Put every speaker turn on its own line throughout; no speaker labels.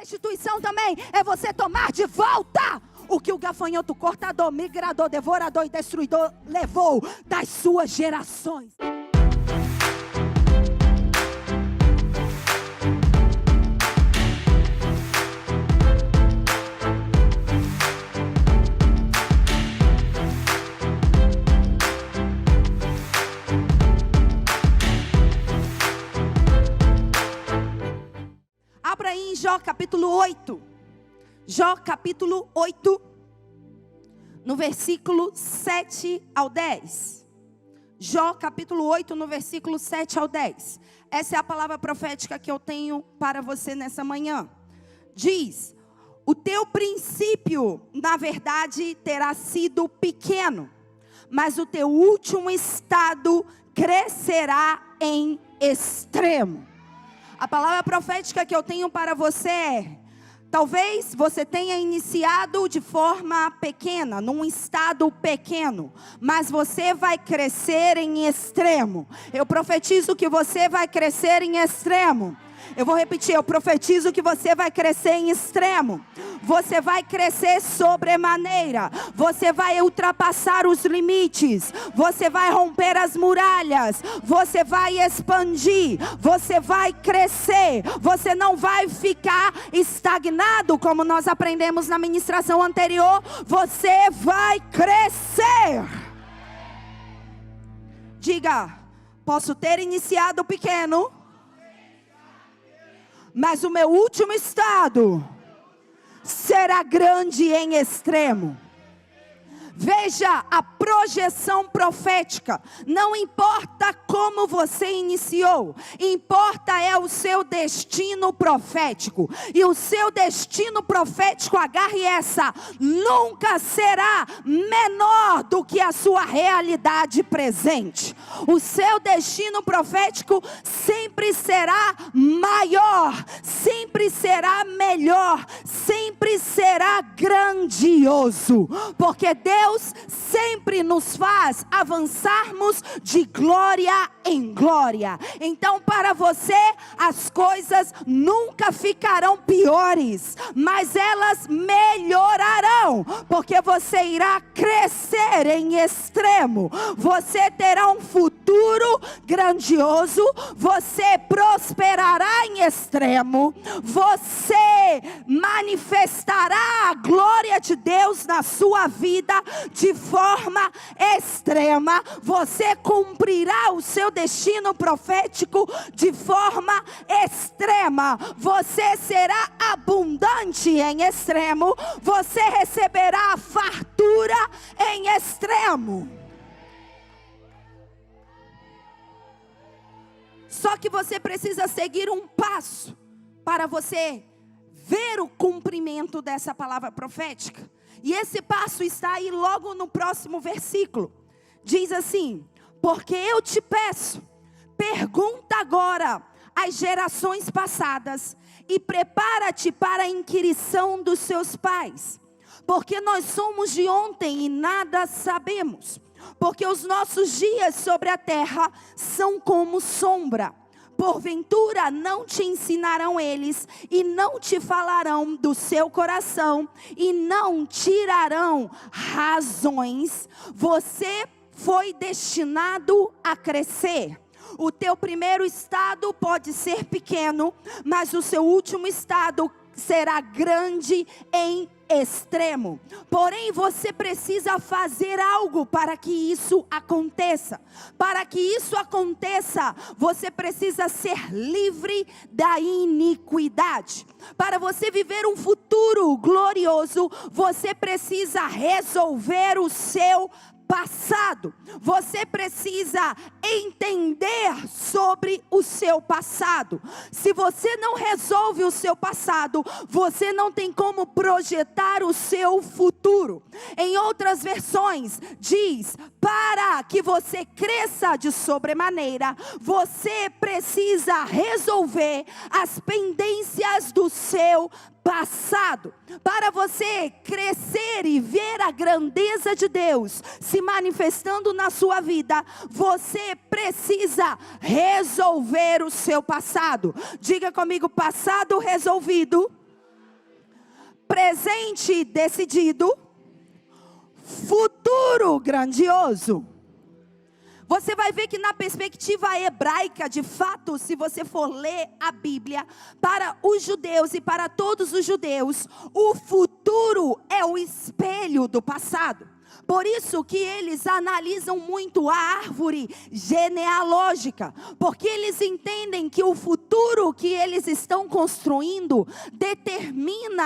restituição também é você tomar de volta o que o gafanhoto, cortador, migrador, devorador e destruidor levou das suas gerações. Abra aí em Jó capítulo 8. Jó capítulo 8, no versículo 7 ao 10. Jó capítulo 8, no versículo 7 ao 10. Essa é a palavra profética que eu tenho para você nessa manhã. Diz: o teu princípio, na verdade, terá sido pequeno, mas o teu último estado crescerá em extremo. A palavra profética que eu tenho para você é: talvez você tenha iniciado de forma pequena, num estado pequeno, mas você vai crescer em extremo. Eu profetizo que você vai crescer em extremo. Eu vou repetir, eu profetizo que você vai crescer em extremo. Você vai crescer sobremaneira. Você vai ultrapassar os limites. Você vai romper as muralhas. Você vai expandir. Você vai crescer. Você não vai ficar estagnado, como nós aprendemos na ministração anterior. Você vai crescer. Diga: posso ter iniciado pequeno, mas o meu último estado será grande em extremo. Veja a projeção profética. Não importa como você iniciou, importa é o seu destino profético. E o seu destino profético, agarre essa, nunca será menor do que a sua realidade presente. O seu destino profético sempre será maior, sempre será melhor, sempre será grandioso, porque Deus sempre nos faz avançarmos de glória em glória. Então, para você, as coisas nunca ficarão piores, mas elas melhorarão, porque você irá crescer em extremo. Você terá um futuro grandioso, você prosperará em extremo, você manifestará a glória de Deus na sua vida de forma extrema. Você cumprirá o seu destino profético de forma extrema. Você será abundante em extremo. Você receberá a fartura em extremo. Só que você precisa seguir um passo para você ver o cumprimento dessa palavra profética. E esse passo está aí logo no próximo versículo. Diz assim: porque eu te peço, pergunta agora às gerações passadas, e prepara-te para a inquirição dos seus pais. Porque nós somos de ontem e nada sabemos. Porque os nossos dias sobre a terra são como sombra. Porventura não te ensinarão eles, e não te falarão do seu coração, e não tirarão razões. Você foi destinado a crescer. O teu primeiro estado pode ser pequeno, mas o seu último estado será grande em extremo. Porém, você precisa fazer algo para que isso aconteça. Para que isso aconteça, você precisa ser livre da iniquidade. Para você viver um futuro glorioso, você precisa resolver o seu passado. Você precisa entender sobre o seu passado. Se você não resolve o seu passado, você não tem como projetar o seu futuro. Em outras versões diz: para que você cresça de sobremaneira, você precisa resolver as pendências do seu passado. Para você crescer e ver a grandeza de Deus se manifestando na sua vida, você precisa resolver o seu passado. Diga comigo: passado resolvido presente decidido, futuro grandioso. Você vai ver que na perspectiva hebraica, de fato, se você for ler a Bíblia, para os judeus e para todos os judeus, o futuro é o espelho do passado. Por isso que eles analisam muito a árvore genealógica, porque eles entendem que o futuro que eles estão construindo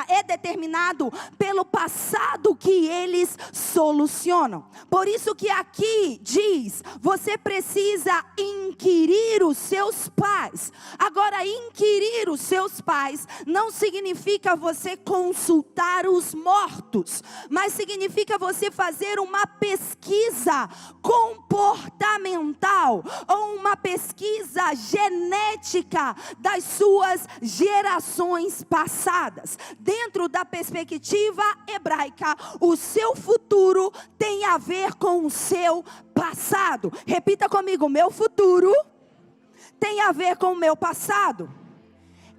é determinado pelo passado que eles solucionam. Por isso que aqui diz, você precisa inquirir os seus pais. Agora, inquirir os seus pais não significa você consultar os mortos, mas significa você fazer uma pesquisa comportamental ou uma pesquisa genética das suas gerações passadas. Dentro da perspectiva hebraica, o seu futuro tem a ver com o seu passado. Repita comigo: meu futuro tem a ver com o meu passado.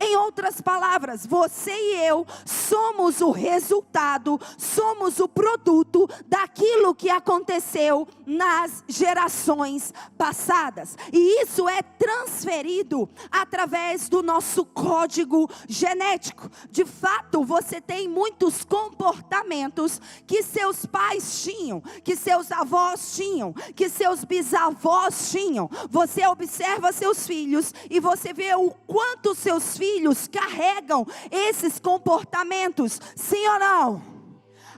Em outras palavras, você e eu somos o resultado, somos o produto daquilo que aconteceu nas gerações passadas. E isso é transferido através do nosso código genético. De fato, você tem muitos comportamentos que seus pais tinham, que seus avós tinham, que seus bisavós tinham. Você observa seus filhos e você vê o quanto seus filhos carregam esses comportamentos, sim ou não?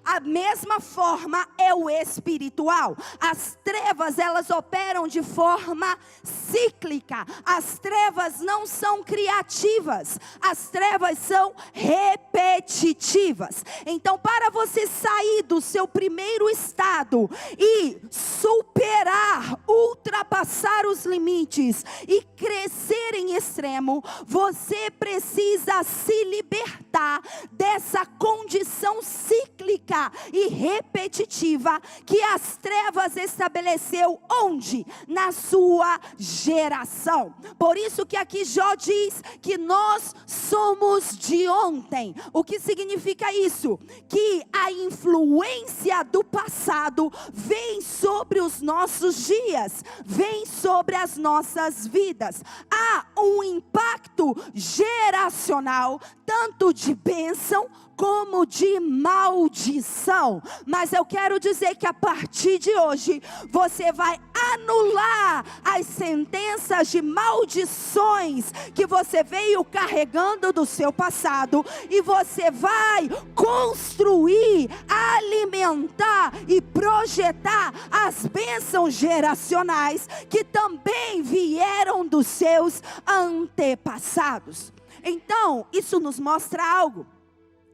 A mesma forma é o espiritual. As trevas, elas operam de forma cíclica. As trevas não são criativas. As trevas são repetitivas. Então, para você sair do seu primeiro estado e superar, ultrapassar os limites e crescer em extremo, você precisa se libertar dessa condição cíclica e repetitiva que as trevas estabeleceu onde? Na sua geração. Por isso que aqui Jó diz que nós somos de ontem. O que significa isso? Que a influência do passado vem sobre os nossos dias, vem sobre as nossas vidas. Há um impacto geracional, tanto de bênção como de maldição. Mas eu quero dizer que a partir de hoje, você vai anular as sentenças de maldições que você veio carregando do seu passado, e você vai construir, alimentar e projetar as bênçãos geracionais que também vieram dos seus antepassados. Então, isso nos mostra algo.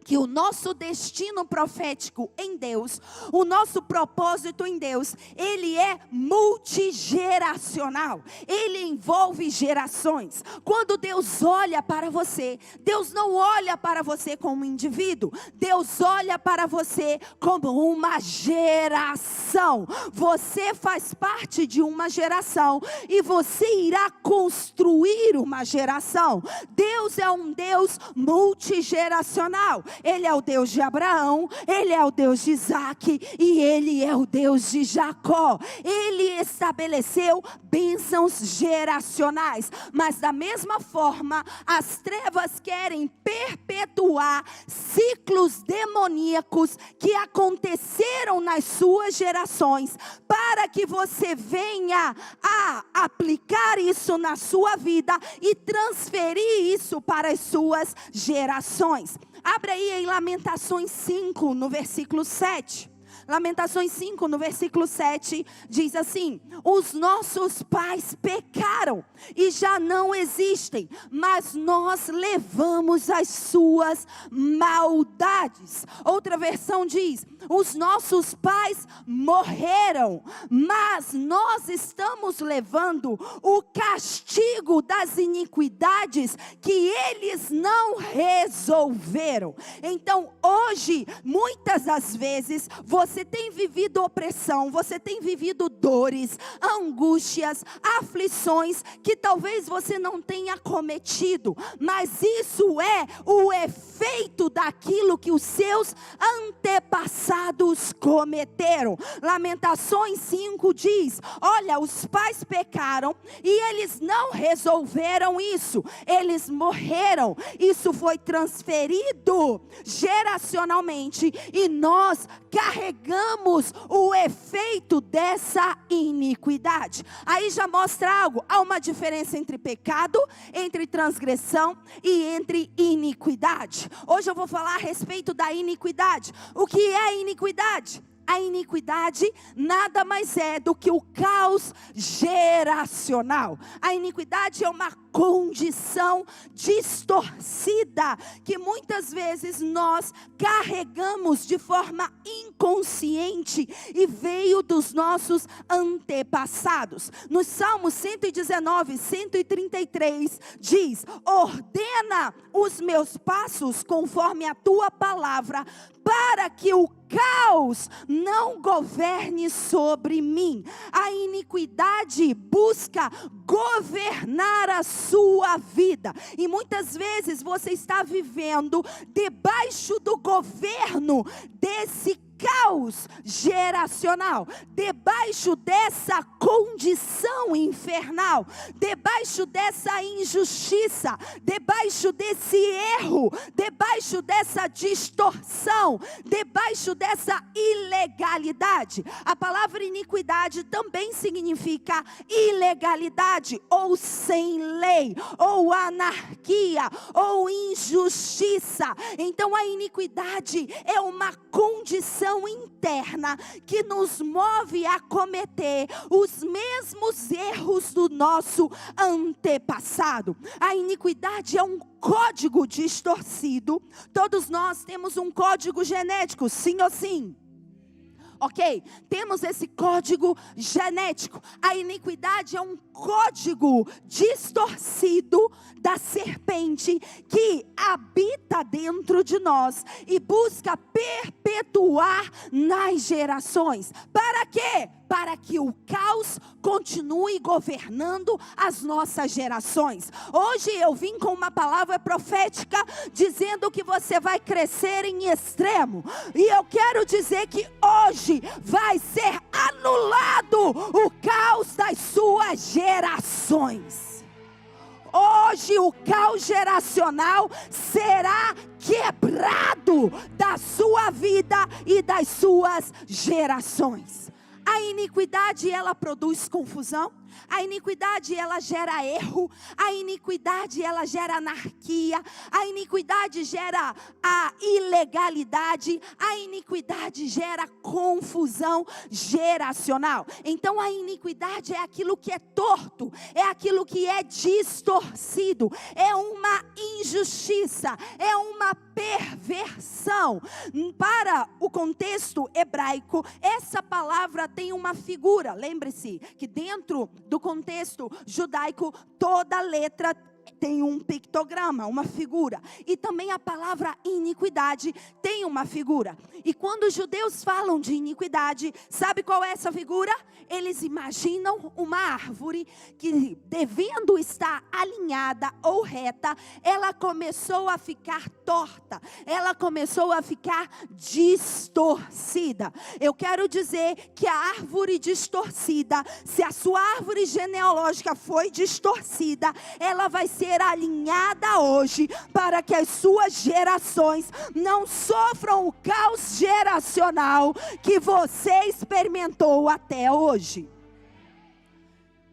Que o nosso destino profético em Deus, o nosso propósito em Deus, ele é multigeracional. Ele envolve gerações. Quando Deus olha para você, Deus não olha para você como um indivíduo. Deus olha para você como uma geração. Você faz parte de uma geração e você irá construir uma geração. Deus é um Deus multigeracional. Ele é o Deus de Abraão, Ele é o Deus de Isaac e Ele é o Deus de Jacó. Ele estabeleceu bênçãos geracionais, mas da mesma forma as trevas querem perpetuar ciclos demoníacos que aconteceram nas suas gerações, para que você venha a aplicar isso na sua vida e transferir isso para as suas gerações. Abra aí em Lamentações 5, no versículo 7. Lamentações 5, no versículo 7, diz assim: os nossos pais pecaram e já não existem, mas nós levamos as suas maldades. Outra versão diz: os nossos pais morreram, mas nós estamos levando o castigo das iniquidades que eles não resolveram. Então hoje, muitas das vezes, você tem vivido opressão, você tem vivido dores, angústias, aflições que talvez você não tenha cometido, mas isso é o efeito daquilo que os seus antepassados cometeram. Lamentações 5 diz: olha, os pais pecaram e eles não resolveram isso, eles morreram. Isso foi transferido geracionalmente e nós carregamos o efeito dessa iniquidade. Aí já mostra algo: há uma diferença entre pecado, entre transgressão e entre iniquidade. Hoje eu vou falar a respeito da iniquidade. O que é a iniquidade? A iniquidade nada mais é do que o caos geracional. A iniquidade é uma condição distorcida que muitas vezes nós carregamos de forma inconsciente e veio dos nossos antepassados. No Salmo 119, 133 diz: ordena os meus passos conforme a tua palavra, para que o caos não governe sobre mim. A iniquidade busca governar a sua vida. E muitas vezes você está vivendo debaixo do governo desse caos geracional, debaixo dessa condição infernal, debaixo dessa injustiça, debaixo desse erro, debaixo dessa distorção, debaixo dessa ilegalidade. A palavra iniquidade também significa ilegalidade, ou sem lei, ou anarquia, ou injustiça. Então a iniquidade é uma condição interna que nos move a cometer os mesmos erros do nosso antepassado. A iniquidade é um código distorcido. Todos nós temos um código genético, sim ou sim? Ok? Temos esse código genético. A iniquidade é um código distorcido da serpente que habita dentro de nós e busca perpetuar nas gerações. Para quê? Para que o caos continue governando as nossas gerações. Hoje eu vim com uma palavra profética dizendo que você vai crescer em extremo. E eu quero dizer que hoje vai ser anulado o caos das suas gerações. Hoje o caos geracional será quebrado da sua vida e das suas gerações. A iniquidade, ela produz confusão. A iniquidade, ela gera erro. A iniquidade, ela gera anarquia. A iniquidade gera a ilegalidade. A iniquidade gera confusão geracional. Então a iniquidade é aquilo que é torto, é aquilo que é distorcido, é uma injustiça, é uma perversão. Para o contexto hebraico, essa palavra tem uma figura. Lembre-se que dentro do contexto judaico, toda letra tem um pictograma, uma figura. E também a palavra iniquidade tem uma figura. E quando os judeus falam de iniquidade, sabe qual é essa figura? Eles imaginam uma árvore que, devendo estar alinhada ou reta, ela começou a ficar torta, ela começou a ficar distorcida. Eu quero dizer que a árvore distorcida, se a sua árvore genealógica foi distorcida, ela vai ser alinhada hoje para que as suas gerações não sofram o caos geracional que você experimentou até hoje.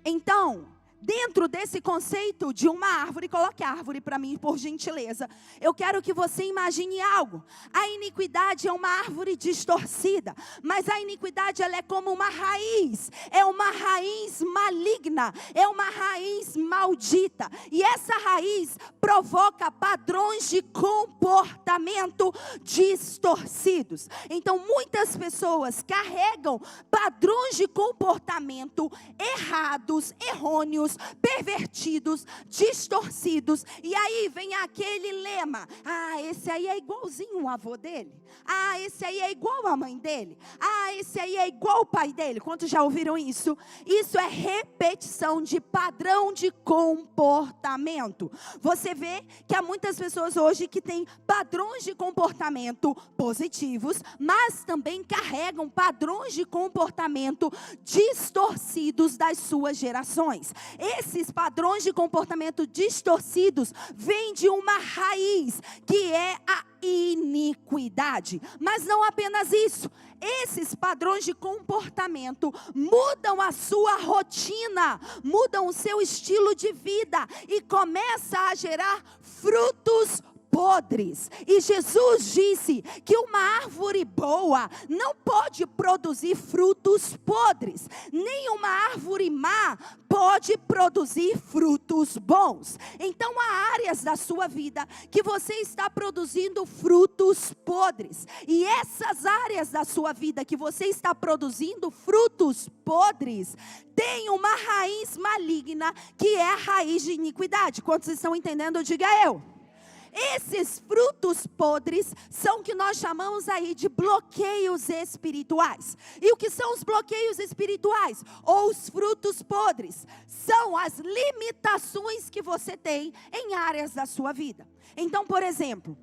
Então, dentro desse conceito de uma árvore, coloque a árvore para mim, por gentileza. Eu quero que você imagine algo. A iniquidade é uma árvore distorcida, mas a iniquidade, ela é como uma raiz. É uma raiz maligna, é uma raiz maldita. E essa raiz provoca padrões de comportamento distorcidos. Então, muitas pessoas carregam padrões de comportamento errados, errôneos, vícios, pervertidos, distorcidos. E aí vem aquele lema: ah, esse aí é igualzinho o avô dele. Ah, esse aí é igual a mãe dele. Ah, esse aí é igual o pai dele. Quantos já ouviram isso? Isso é repetição de padrão de comportamento. Você vê que há muitas pessoas hoje que têm padrões de comportamento positivos, mas também carregam padrões de comportamento distorcidos das suas gerações. Esses padrões de comportamento distorcidos vêm de uma raiz, que é a iniquidade. Mas não apenas isso. Esses padrões de comportamento mudam a sua rotina, mudam o seu estilo de vida e começa a gerar frutos podres. E Jesus disse que uma árvore boa não pode produzir frutos podres, nem uma árvore má pode produzir frutos bons. Então há áreas da sua vida que você está produzindo frutos podres, e essas áreas da sua vida que você está produzindo frutos podres tem uma raiz maligna, que é a raiz de iniquidade. Quantos estão entendendo? Diga eu. Esses frutos podres são o que nós chamamos aí de bloqueios espirituais. E o que são os bloqueios espirituais? Ou os frutos podres? São as limitações que você tem em áreas da sua vida. Então, por exemplo,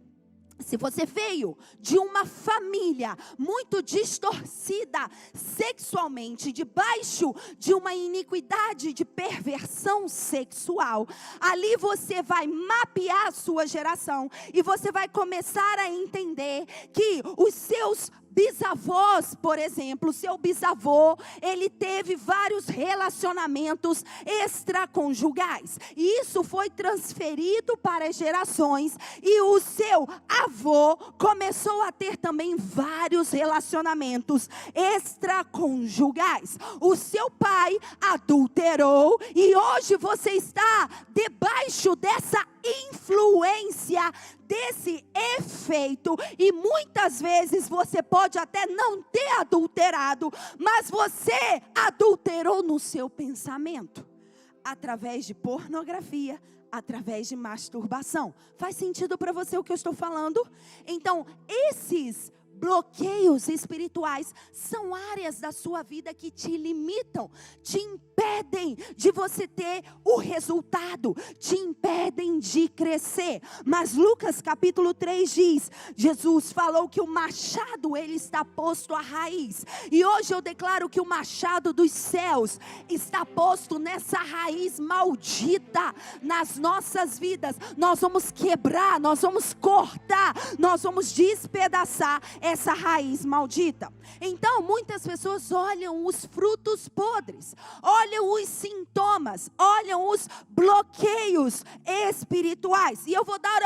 se você veio de uma família muito distorcida sexualmente, debaixo de uma iniquidade de perversão sexual, ali você vai mapear a sua geração e você vai começar a entender que os seus bisavós, por exemplo, seu bisavô, ele teve vários relacionamentos extraconjugais. E isso foi transferido para as gerações. E o seu avô começou a ter também vários relacionamentos extraconjugais. O seu pai adulterou e hoje você está debaixo dessa influência, desse efeito, e muitas vezes você pode até não ter adulterado, mas você adulterou no seu pensamento, através de pornografia, através de masturbação. Faz sentido para você o que eu estou falando? Então, esses bloqueios espirituais são áreas da sua vida que te limitam, te impedem de você ter o resultado, te impedem de crescer. Mas Lucas capítulo 3 diz, Jesus falou que o machado ele está posto à raiz. E hoje eu declaro que o machado dos céus está posto nessa raiz maldita nas nossas vidas. Nós vamos quebrar, nós vamos cortar, nós vamos despedaçar essa raiz maldita. Então muitas pessoas olham os frutos podres, olham os sintomas, olham os bloqueios espirituais. E eu vou dar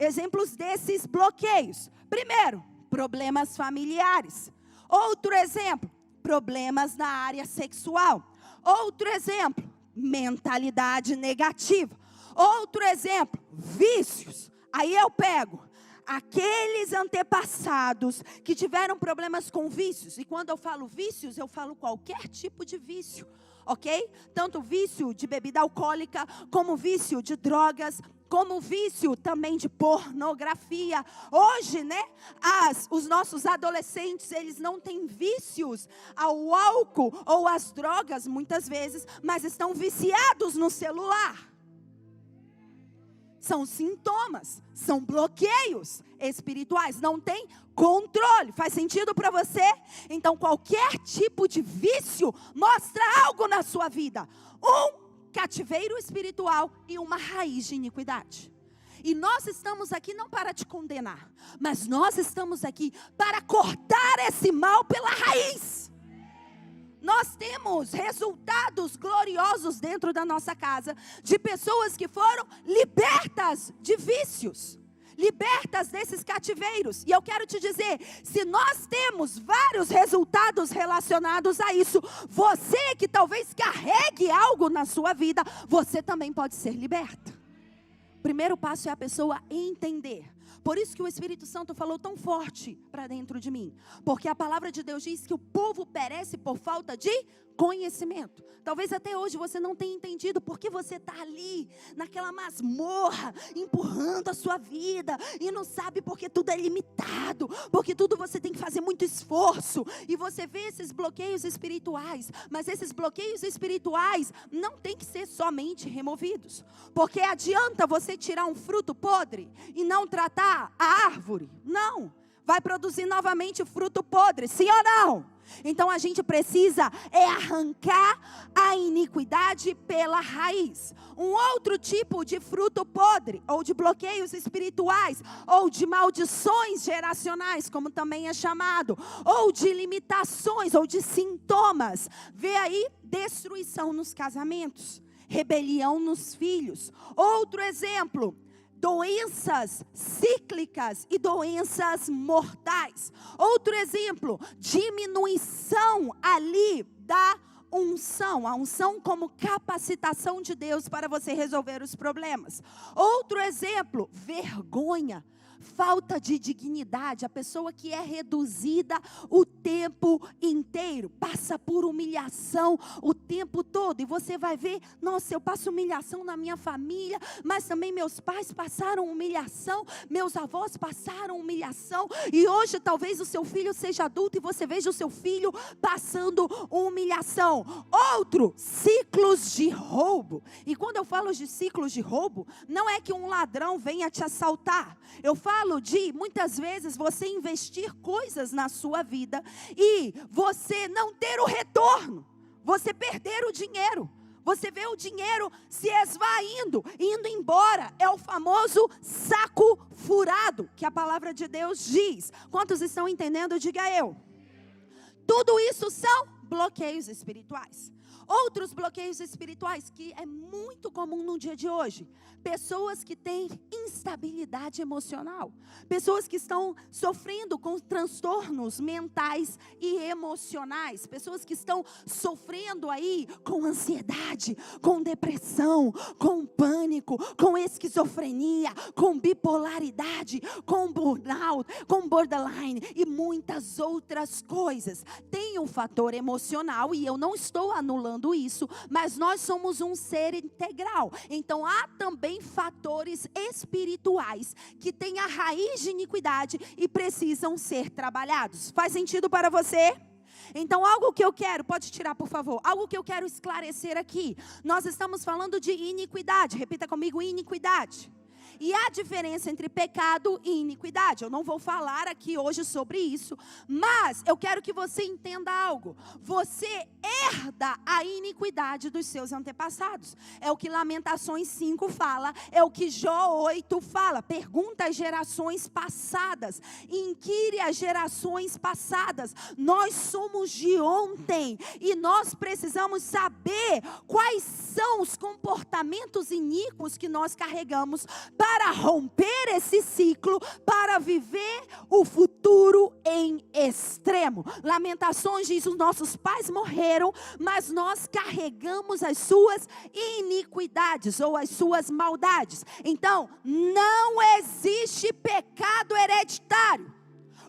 exemplos desses bloqueios. Primeiro, problemas familiares. Outro exemplo, problemas na área sexual. Outro exemplo, mentalidade negativa. Outro exemplo, vícios. Aí eu pego aqueles antepassados que tiveram problemas com vícios. E quando eu falo vícios, eu falo qualquer tipo de vício, ok? Tanto vício de bebida alcoólica, como vício de drogas, como vício também de pornografia. Hoje, né, os nossos adolescentes, eles não têm vícios ao álcool ou às drogas, muitas vezes, mas estão viciados no celular. São sintomas, são bloqueios espirituais, não tem controle. Faz sentido para você? Então qualquer tipo de vício mostra algo na sua vida. Um cativeiro espiritual e uma raiz de iniquidade. E nós estamos aqui não para te condenar, mas nós estamos aqui para cortar esse mal pela raiz. Nós temos resultados gloriosos dentro da nossa casa, de pessoas que foram libertas de vícios, libertas desses cativeiros. E eu quero te dizer, se nós temos vários resultados relacionados a isso, você que talvez carregue algo na sua vida, você também pode ser liberta. O primeiro passo é a pessoa entender. Por isso que o Espírito Santo falou tão forte para dentro de mim. Porque a palavra de Deus diz que o povo perece por falta de conhecimento. Talvez até hoje você não tenha entendido porque você está ali, naquela masmorra, empurrando a sua vida, e não sabe porque tudo é limitado, porque tudo você tem que fazer muito esforço, e você vê esses bloqueios espirituais, mas esses bloqueios espirituais não tem que ser somente removidos, porque adianta você tirar um fruto podre e não tratar a árvore? Não, vai produzir novamente fruto podre, sim ou não? Então a gente precisa arrancar a iniquidade pela raiz. Um outro tipo de fruto podre, ou de bloqueios espirituais, ou de maldições geracionais, como também é chamado, ou de limitações, ou de sintomas. Vê aí, destruição nos casamentos, rebelião nos filhos. Outro exemplo, doenças cíclicas e doenças mortais. Outro exemplo, diminuição ali da unção, a unção como capacitação de Deus para você resolver os problemas. Outro exemplo, vergonha, falta de dignidade. A pessoa que é reduzida o tempo inteiro, passa por humilhação o tempo todo, e você vai ver, nossa, eu passo humilhação na minha família, mas também meus pais passaram humilhação, meus avós passaram humilhação, e hoje talvez o seu filho seja adulto e você veja o seu filho passando humilhação. Outro, ciclos de roubo. E quando eu falo de ciclos de roubo, não é que um ladrão venha te assaltar. Eu falo de, muitas vezes, você investir coisas na sua vida e você não ter o retorno, você perder o dinheiro, você vê o dinheiro se esvaindo, indo embora. É o famoso saco furado, que a palavra de Deus diz. Quantos estão entendendo? Diga eu. Tudo isso são bloqueios espirituais. Outros bloqueios espirituais que é muito comum no dia de hoje. Pessoas que têm instabilidade emocional. Pessoas que estão sofrendo com transtornos mentais e emocionais. Pessoas que estão sofrendo aí com ansiedade, com depressão, com pânico, com esquizofrenia, com bipolaridade, com burnout, com borderline e muitas outras coisas. Tem um fator emocional e eu não estou anulando isso, mas nós somos um ser integral. Então há também fatores espirituais que têm a raiz de iniquidade e precisam ser trabalhados. Faz sentido para você? Então algo que eu quero, pode tirar por favor, algo que eu quero esclarecer aqui, nós estamos falando de iniquidade, repita comigo, iniquidade. E há diferença entre pecado e iniquidade. Eu não vou falar aqui hoje sobre isso, mas eu quero que você entenda algo. Você herda a iniquidade dos seus antepassados. É o que Lamentações 5 fala, é o que Jó 8 fala. Pergunta às gerações passadas, inquire as gerações passadas. Nós somos de ontem e nós precisamos saber quais são os comportamentos iníquos que nós carregamos para romper esse ciclo, para viver o futuro em extremo. Lamentações diz, os nossos pais morreram, mas nós carregamos as suas iniquidades ou as suas maldades. Então, não existe pecado hereditário.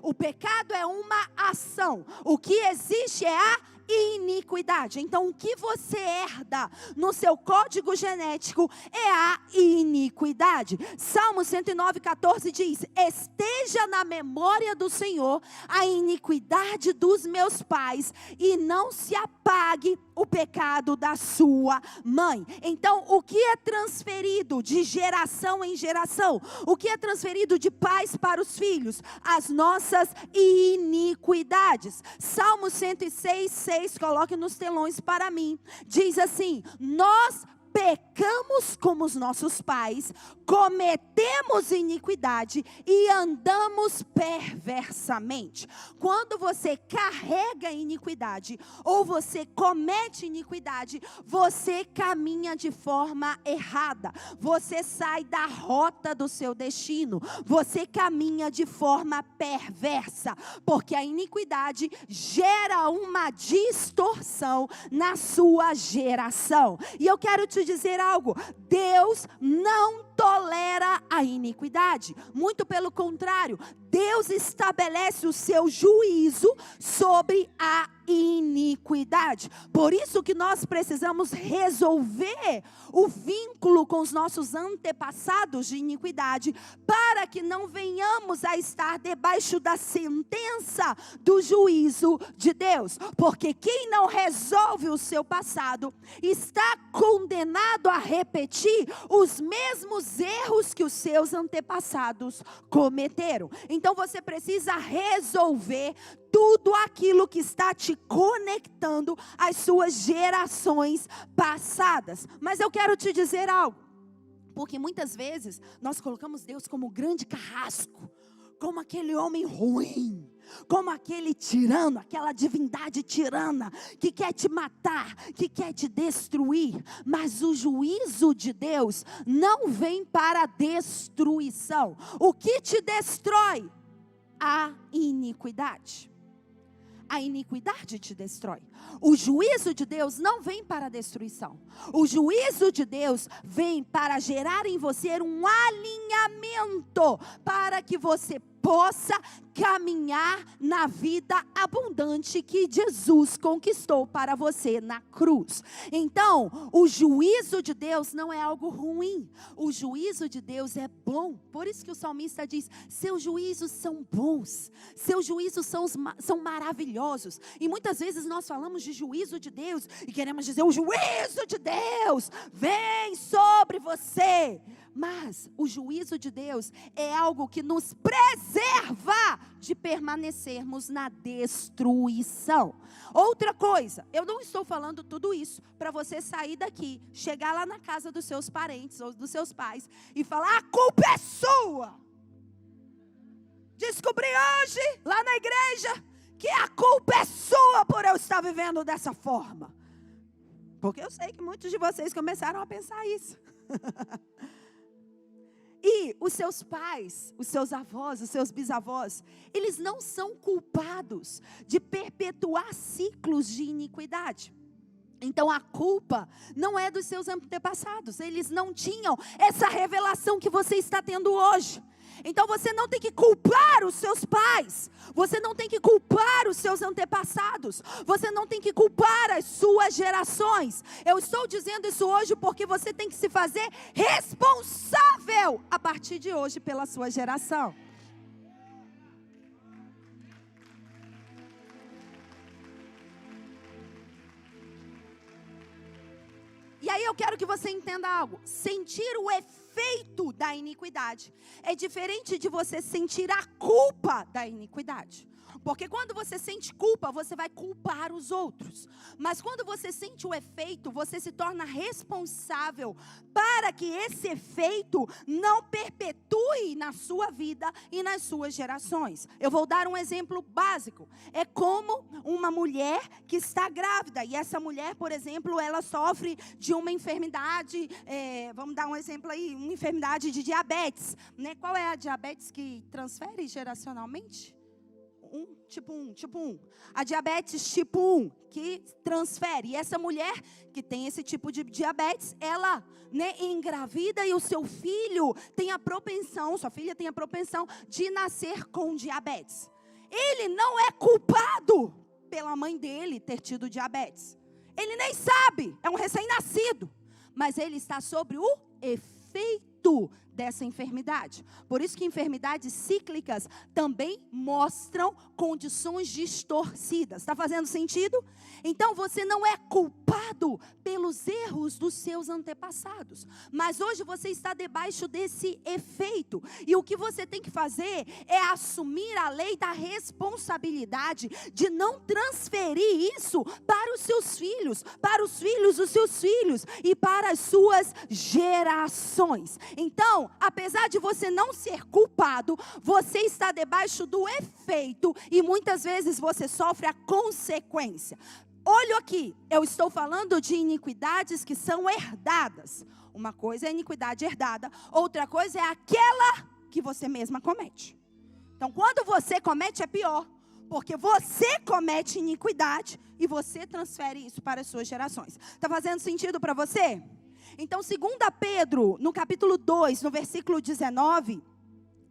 O pecado é uma ação. O que existe é a iniquidade. Então o que você herda no seu código genético é a iniquidade. Salmo 109:14 diz: esteja na memória do Senhor a iniquidade dos meus pais e não se apague o pecado da sua mãe. Então o que é transferido de geração em geração? O que é transferido de pais para os filhos? As nossas iniquidades. Salmo 106:6, coloque nos telões para mim, diz assim: nós pecamos como os nossos pais, cometemos iniquidade e andamos perversamente. Quando você carrega iniquidade ou você comete iniquidade, você caminha de forma errada. Você sai da rota do seu destino. Você caminha de forma perversa, porque a iniquidade gera uma distorção na sua geração. E eu quero te dizer algo: Deus não tolera a iniquidade. Muito pelo contrário, Deus estabelece o seu juízo sobre a iniquidade. Por isso que nós precisamos resolver o vínculo com os nossos antepassados de iniquidade, para que não venhamos a estar debaixo da sentença do juízo de Deus. Porque quem não resolve o seu passado está condenado a repetir os mesmos erros que os seus antepassados cometeram. Então você precisa resolver tudo aquilo que está te conectando às suas gerações passadas. Mas eu quero te dizer algo, porque muitas vezes nós colocamos Deus como grande carrasco, como aquele homem ruim, como aquele tirano, aquela divindade tirana, que quer te matar, que quer te destruir. Mas o juízo de Deus não vem para destruição. O que te destrói? A iniquidade. A iniquidade te destrói. O juízo de Deus não vem para a destruição. O juízo de Deus vem para gerar em você um alinhamento, para que você possa caminhar na vida abundante que Jesus conquistou para você na cruz. Então, o juízo de Deus não é algo ruim. O juízo de Deus é bom. Por isso que o salmista diz: seus juízos são bons, seus juízos são maravilhosos. E muitas vezes nós falamos de juízo de Deus e queremos dizer: o juízo de Deus vem sobre você. Mas o juízo de Deus é algo que nos preserva de permanecermos na destruição. Outra coisa, eu não estou falando tudo isso para você sair daqui, chegar lá na casa dos seus parentes ou dos seus pais e falar: a culpa é sua. Descobri hoje, lá na igreja, que a culpa é sua por eu estar vivendo dessa forma. Porque eu sei que muitos de vocês começaram a pensar isso. E os seus pais, os seus avós, os seus bisavós, eles não são culpados de perpetuar ciclos de iniquidade. Então a culpa não é dos seus antepassados. Eles não tinham essa revelação que você está tendo hoje. Então você não tem que culpar os seus pais, você não tem que culpar os seus antepassados, você não tem que culpar as suas gerações. Eu estou dizendo isso hoje porque você tem que se fazer responsável a partir de hoje pela sua geração. E aí eu quero que você entenda algo: sentir o efeito da iniquidade é diferente de você sentir a culpa da iniquidade. Porque quando você sente culpa, você vai culpar os outros. Mas quando você sente o efeito, você se torna responsável para que esse efeito não perpetue na sua vida e nas suas gerações. Eu vou dar um exemplo básico. É como uma mulher que está grávida. E essa mulher, por exemplo, ela sofre de uma enfermidade, vamos dar um exemplo aí, uma enfermidade de diabetes. Né? Qual é a diabetes que transfere geracionalmente? Tipo 1. A diabetes tipo 1, que transfere. E essa mulher que tem esse tipo de diabetes, ela engravida e o seu filho tem a propensão, sua filha tem a propensão de nascer com diabetes. Ele não é culpado pela mãe dele ter tido diabetes. Ele nem sabe, é um recém-nascido. Mas ele está sobre o efeito dessa enfermidade. Por isso que enfermidades cíclicas também mostram condições distorcidas. Está fazendo sentido? Então você não é culpado pelos erros dos seus antepassados. Mas hoje você está debaixo desse efeito. E o que você tem que fazer é assumir a lei da responsabilidade de não transferir isso para os seus filhos, para os filhos dos seus filhos e para as suas gerações. Então, apesar de você não ser culpado, você está debaixo do efeito e muitas vezes você sofre a consequência. Olha aqui, eu estou falando de iniquidades que são herdadas. Uma coisa é a iniquidade herdada, outra coisa é aquela que você mesma comete. Então, quando você comete é pior, porque você comete iniquidade e você transfere isso para as suas gerações. Está fazendo sentido para você? Então, 2 Pedro, no capítulo 2, no versículo 19,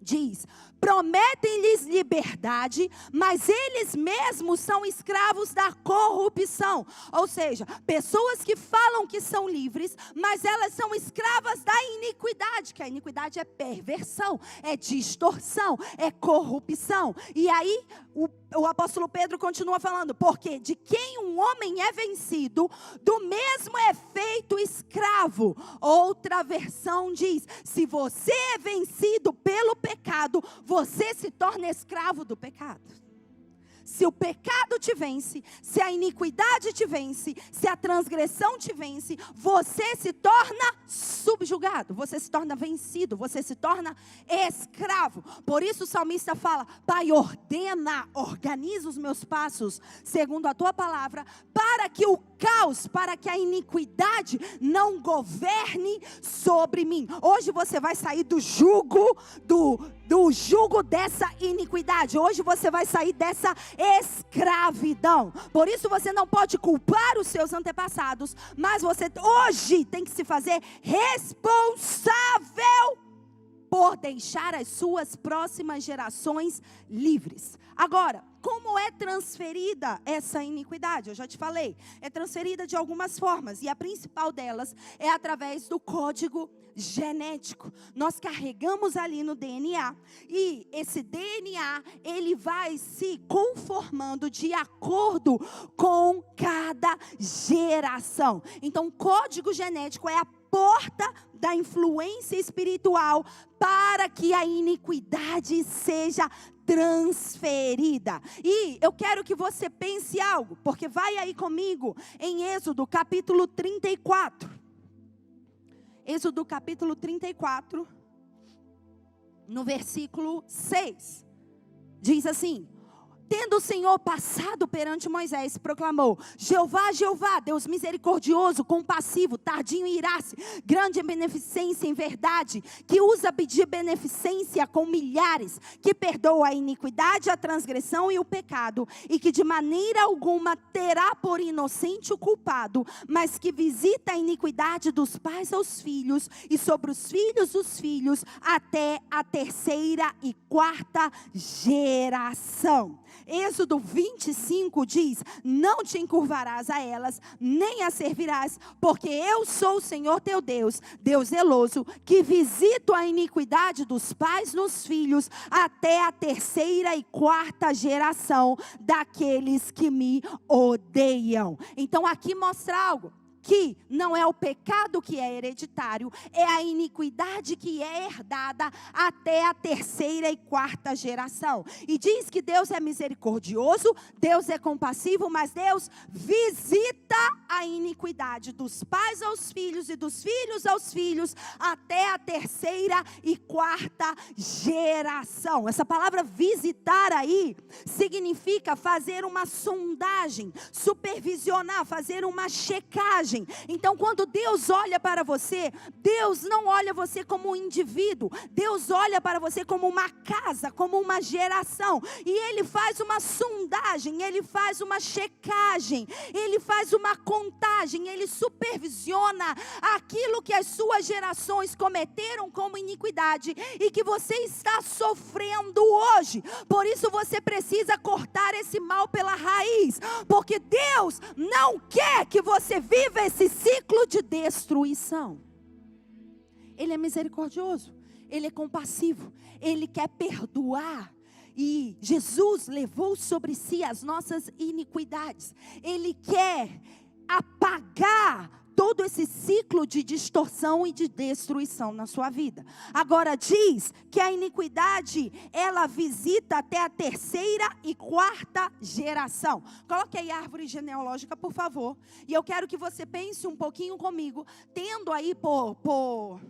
diz: prometem-lhes liberdade, mas eles mesmos são escravos da corrupção. Ou seja, pessoas que falam que são livres, mas elas são escravas da iniquidade, que a iniquidade é perversão, é distorção, é corrupção. E aí o apóstolo Pedro continua falando: porque de quem um homem é vencido, do mesmo é feito escravo. Outra versão diz: se você é vencido pelo pecado, você se torna escravo do pecado. Se o pecado te vence, se a iniquidade te vence, se a transgressão te vence, você se torna subjugado, você se torna vencido, você se torna escravo. Por isso o salmista fala: Pai, organiza os meus passos segundo a tua palavra, para que o caos, para que a iniquidade não governe sobre mim. Hoje você vai sair do jugo, do jugo dessa iniquidade. Hoje você vai sair dessa escravidão. Por isso você não pode culpar os seus antepassados, mas você hoje tem que se fazer responsável por deixar as suas próximas gerações livres. Agora, como é transferida essa iniquidade? Eu já te falei, é transferida de algumas formas, e a principal delas é através do código genético. Nós carregamos ali no DNA, e esse DNA, ele vai se conformando de acordo com cada geração. Então, o código genético é a porta da influência espiritual para que a iniquidade seja transferida. E eu quero que você pense algo, porque vai aí comigo em Êxodo capítulo 34. Êxodo capítulo 34, no versículo 6. Diz assim: tendo o Senhor passado perante Moisés, proclamou: Jeová, Jeová, Deus misericordioso, compassivo, tardio em irar-se, grande em beneficência, em verdade, que usa pedir beneficência com milhares, que perdoa a iniquidade, a transgressão e o pecado, e que de maneira alguma terá por inocente o culpado, mas que visita a iniquidade dos pais aos filhos, e sobre os filhos dos filhos, até a terceira e quarta geração. Êxodo 25 diz: não te encurvarás a elas, nem as servirás, porque eu sou o Senhor teu Deus, Deus zeloso, que visito a iniquidade dos pais nos filhos, até a terceira e quarta geração daqueles que me odeiam. Então aqui mostra algo, que não é o pecado que é hereditário, é a iniquidade que é herdada até a terceira e quarta geração. E diz que Deus é misericordioso, Deus é compassivo, mas Deus visita a iniquidade dos pais aos filhos e dos filhos aos filhos até a terceira e quarta geração. Essa palavra visitar aí significa fazer uma sondagem, supervisionar, fazer uma checagem. Então, quando Deus olha para você, Deus não olha você como um indivíduo, Deus olha para você como uma casa, como uma geração, e Ele faz uma sondagem, Ele faz uma checagem, Ele faz uma contagem, Ele supervisiona aquilo que as suas gerações cometeram como iniquidade e que você está sofrendo hoje. Por isso você precisa cortar esse mal pela raiz, porque Deus não quer que você viva esse ciclo de destruição. Ele é misericordioso, Ele é compassivo, Ele quer perdoar. E Jesus levou sobre si as nossas iniquidades. Ele quer apagar todo esse ciclo de distorção e de destruição na sua vida. Agora diz que a iniquidade, ela visita até a terceira e quarta geração. Coloque aí a árvore genealógica, por favor. E eu quero que você pense um pouquinho comigo, tendo aí por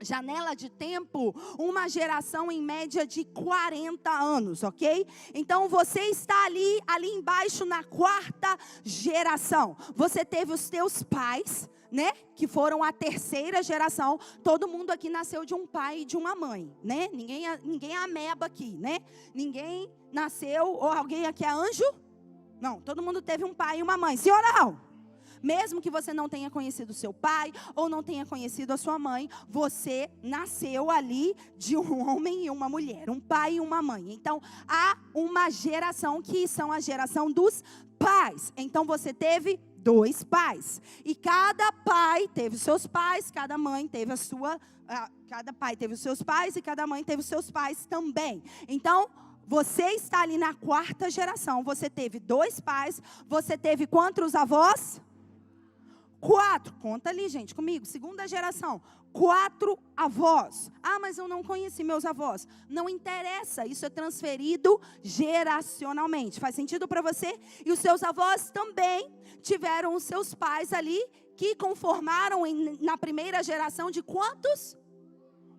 janela de tempo, uma geração em média de 40 anos, ok? Então você está ali embaixo na quarta geração. Você teve os teus pais, né? Que foram a terceira geração. Todo mundo aqui nasceu de um pai e de uma mãe, né? Ninguém é ameba aqui, né? Ninguém nasceu, ou alguém aqui é anjo? Não, todo mundo teve um pai e uma mãe, sim ou não? Mesmo que você não tenha conhecido seu pai ou não tenha conhecido a sua mãe, você nasceu ali de um homem e uma mulher, um pai e uma mãe. Então, há uma geração que são a geração dos pais. Então, você teve 2 pais. E cada pai teve seus pais, cada mãe teve a sua... cada pai teve os seus pais e cada mãe teve os seus pais também. Então, você está ali na 4ª geração. Você teve 2 pais. Você teve quantos avós? 4. Conta ali, gente, comigo. 2ª geração. 4 avós. Ah, mas eu não conheci meus avós. Não interessa. Isso é transferido geracionalmente. Faz sentido para você? E os seus avós também tiveram os seus pais ali que conformaram na primeira geração de quantos?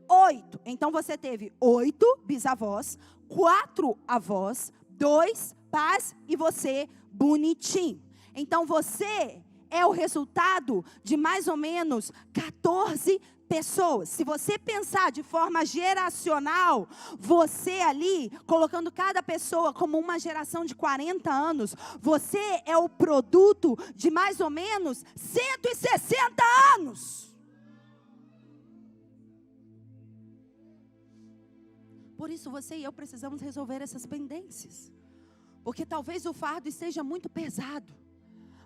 8. Então você teve 8 bisavós, 4 avós, 2 pais e você bonitinho. Então você é o resultado de mais ou menos 14 pessoas. Se você pensar de forma geracional, você ali, colocando cada pessoa como uma geração de 40 anos, você é o produto de mais ou menos 160 anos. Por isso você e eu precisamos resolver essas pendências. Porque talvez o fardo esteja muito pesado.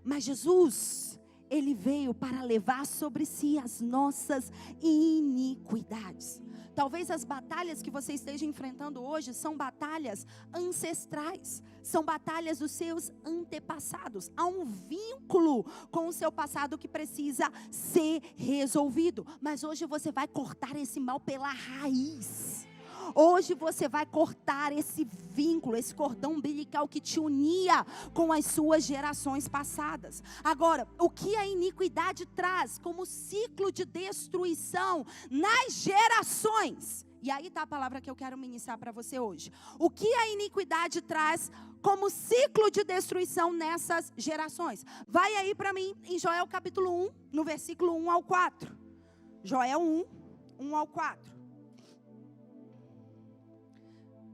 Mas Jesus, Ele veio para levar sobre si as nossas iniquidades. Talvez as batalhas que você esteja enfrentando hoje são batalhas ancestrais. São batalhas dos seus antepassados. Há um vínculo com o seu passado que precisa ser resolvido. Mas hoje você vai cortar esse mal pela raiz. Hoje você vai cortar esse vínculo, esse cordão umbilical que te unia com as suas gerações passadas. Agora, o que a iniquidade traz como ciclo de destruição nas gerações? E aí está a palavra que eu quero ministrar para você hoje. O que a iniquidade traz como ciclo de destruição nessas gerações? Vai aí para mim em Joel capítulo 1, no versículo 1 ao 4. Joel 1, 1 ao 4.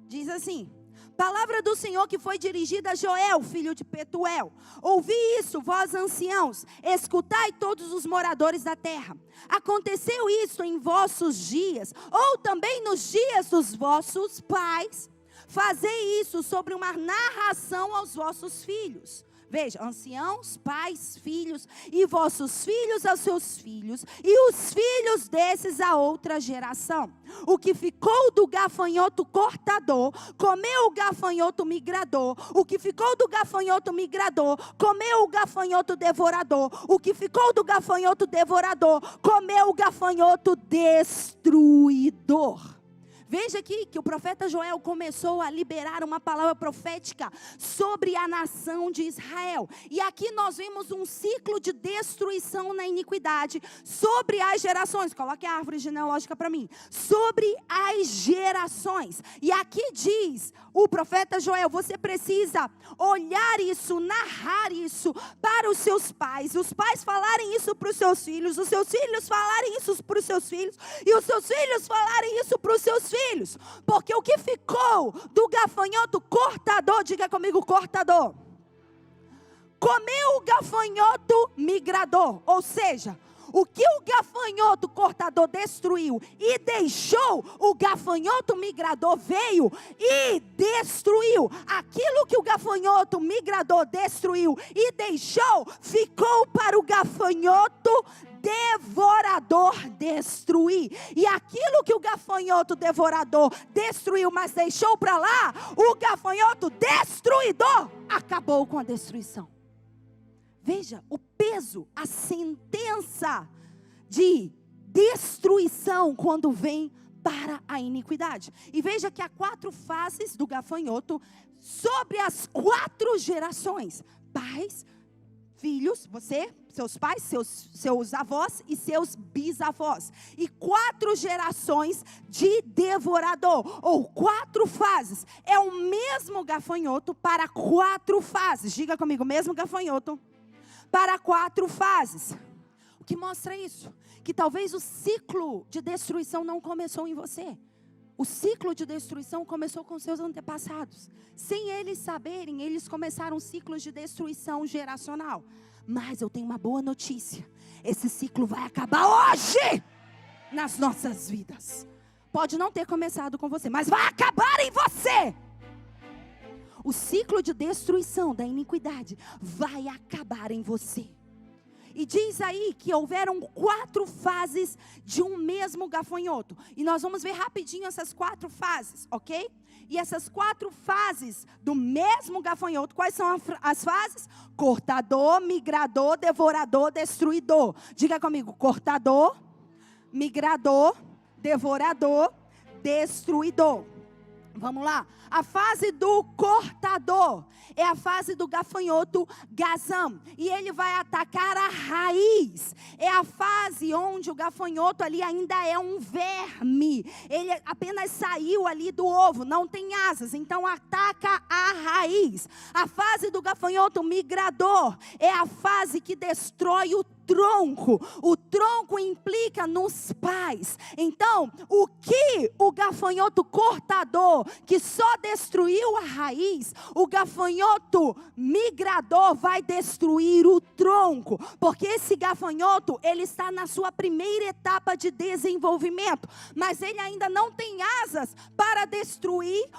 Diz assim: palavra do Senhor que foi dirigida a Joel, filho de Petuel. Ouvi isso, vós anciãos, escutai todos os moradores da terra. Aconteceu isso em vossos dias, ou também nos dias dos vossos pais. Fazei isso sobre uma narração aos vossos filhos. Veja, anciãos, pais, filhos, e vossos filhos aos seus filhos, e os filhos desses a outra geração. O que ficou do gafanhoto cortador, comeu o gafanhoto migrador. O que ficou do gafanhoto migrador, comeu o gafanhoto devorador. O que ficou do gafanhoto devorador, comeu o gafanhoto destruidor. Veja aqui que o profeta Joel começou a liberar uma palavra profética sobre a nação de Israel. E aqui nós vimos um ciclo de destruição na iniquidade sobre as gerações. Coloque a árvore genealógica para mim. Sobre as gerações. E aqui diz o profeta Joel, você precisa olhar isso, narrar isso para os seus pais. Os pais falarem isso para os seus filhos filhos falarem isso para os seus filhos, e os seus filhos falarem isso para os seus filhos. Porque o que ficou do gafanhoto cortador, diga comigo, cortador, comeu o gafanhoto migrador. Ou seja, o que o gafanhoto cortador destruiu e deixou, o gafanhoto migrador veio e destruiu. Aquilo que o gafanhoto migrador destruiu e deixou, ficou para o gafanhoto devorador destruir. E aquilo que o gafanhoto devorador destruiu, mas deixou para lá, o gafanhoto destruidor acabou com a destruição. Veja o peso, a sentença de destruição quando vem para a iniquidade. E veja que há 4 fases do gafanhoto sobre as 4 gerações: pais, filhos, você, seus pais, seus avós e seus bisavós. E 4 gerações de devorador, ou 4 fases. É o mesmo gafanhoto para 4 fases. Diga comigo, mesmo gafanhoto para 4 fases. O que mostra isso? Que talvez o ciclo de destruição não começou em você. O ciclo de destruição começou com seus antepassados. Sem eles saberem, eles começaram ciclos de destruição geracional. Mas eu tenho uma boa notícia. Esse ciclo vai acabar hoje nas nossas vidas. Pode não ter começado com você, mas vai acabar em você. O ciclo de destruição da iniquidade vai acabar em você. E diz aí que houveram 4 fases de um mesmo gafanhoto. E nós vamos ver rapidinho essas 4 fases, ok? E essas 4 fases do mesmo gafanhoto, quais são as fases? Cortador, migrador, devorador, destruidor. Diga comigo, cortador, migrador, devorador, destruidor. Vamos lá. A fase do cortador é a fase do gafanhoto Gazam. E ele vai atacar a raiz. É a fase onde o gafanhoto ali ainda é um verme. Ele apenas saiu ali do ovo, não tem asas. Então ataca a raiz. A fase do gafanhoto migrador é a fase que destrói o tronco. O tronco implica nos pais. Então, o que o gafanhoto cortador, que só destruiu a raiz, o gafanhoto migrador vai destruir o tronco. Porque esse gafanhoto, ele está na sua primeira etapa de desenvolvimento. Mas ele ainda não tem asas para destruir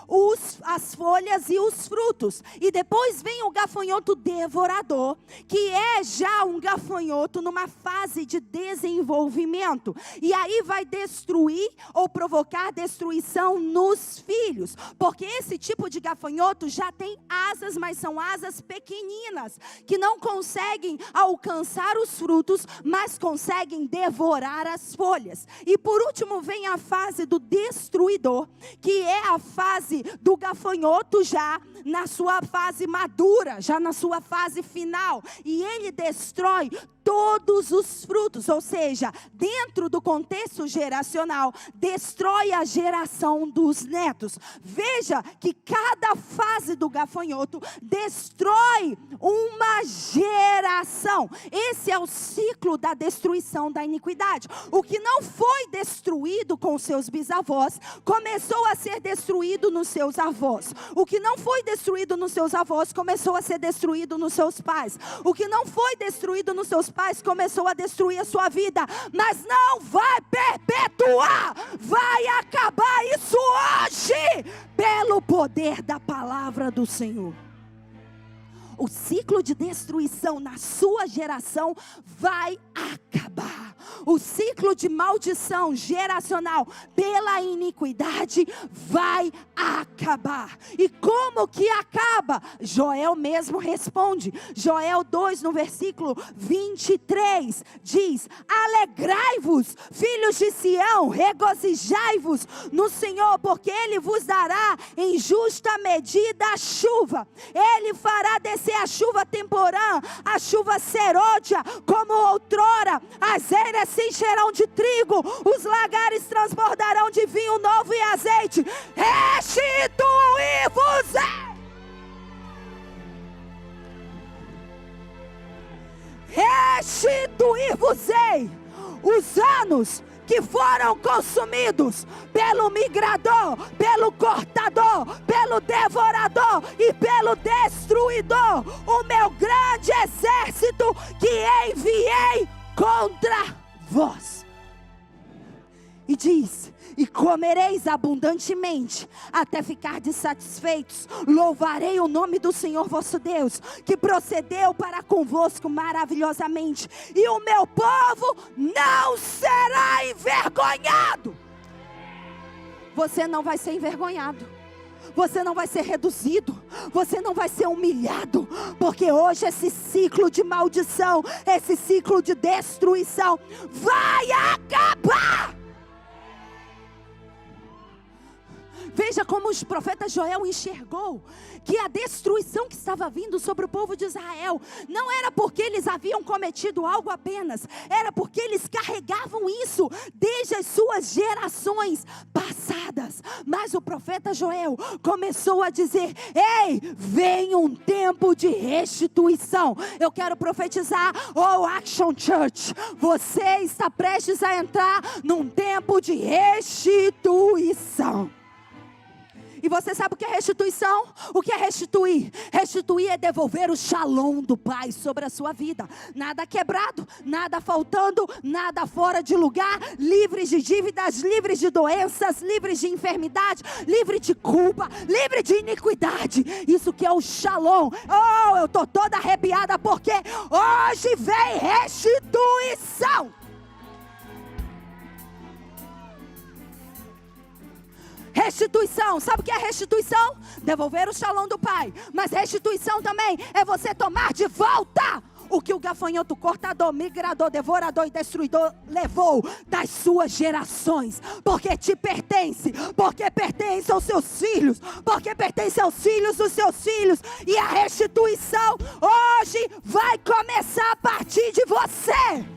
as folhas e os frutos. E depois vem o gafanhoto devorador, que é já um gafanhoto numa fase de desenvolvimento, e aí vai destruir ou provocar destruição nos filhos, porque esse tipo de gafanhoto já tem asas, mas são asas pequeninas, que não conseguem alcançar os frutos, mas conseguem devorar as folhas. E por último vem a fase do destruidor, que é a fase do gafanhoto já na sua fase madura, já na sua fase final, e ele destrói todos os frutos, ou seja, dentro do contexto geracional, destrói a geração dos netos. Veja que cada fase do gafanhoto destrói uma geração. Esse é o ciclo da destruição da iniquidade. O que não foi destruído com seus bisavós, começou a ser destruído nos seus avós. O que não foi destruído nos seus avós, começou a ser destruído nos seus pais. O que não foi destruído nos seus pais começou a destruir a sua vida, mas não vai perpetuar, vai acabar isso hoje, pelo poder da palavra do Senhor. O ciclo de destruição na sua geração vai acabar. O ciclo de maldição geracional pela iniquidade vai acabar. E como que acaba? Joel mesmo responde. Joel 2, no versículo 23, diz: alegrai-vos, filhos de Sião, regozijai-vos no Senhor, porque Ele vos dará em justa medida a chuva. Ele fará descer a chuva temporã, a chuva serôdia, como outrora. As eiras se encherão de trigo, os lagares transbordarão de vinho novo e azeite. Restituir-vos-ei. Restituir-vos-ei os anos que foram consumidos pelo migrador, pelo cortador, pelo devorador e pelo destruidor, o meu grande exército que enviei contra vós. E diz: e comereis abundantemente, até ficardes satisfeitos. Louvarei o nome do Senhor vosso Deus, que procedeu para convosco maravilhosamente. E o meu povo não será envergonhado. Você não vai ser envergonhado. Você não vai ser reduzido, você não vai ser humilhado, porque hoje esse ciclo de maldição, esse ciclo de destruição vai acabar. Veja como o profeta Joel enxergou que a destruição que estava vindo sobre o povo de Israel não era porque eles haviam cometido algo apenas, era porque eles carregavam isso desde as suas gerações passadas. Mas o profeta Joel começou a dizer: ei, vem um tempo de restituição. Eu quero profetizar, oh Action Church, você está prestes a entrar num tempo de restituição. E você sabe o que é restituição? O que é restituir? Restituir é devolver o shalom do Pai sobre a sua vida. Nada quebrado, nada faltando, nada fora de lugar, livres de dívidas, livres de doenças, livres de enfermidade, livre de culpa, livre de iniquidade. Isso que é o shalom. Oh, eu estou toda arrepiada porque hoje vem restituição. Restituição, sabe o que é restituição? Devolver o shalom do Pai. Mas restituição também é você tomar de volta o que o gafanhoto, cortador, migrador, devorador e destruidor levou das suas gerações. Porque te pertence, porque pertence aos seus filhos, porque pertence aos filhos dos seus filhos. E a restituição hoje vai começar a partir de você.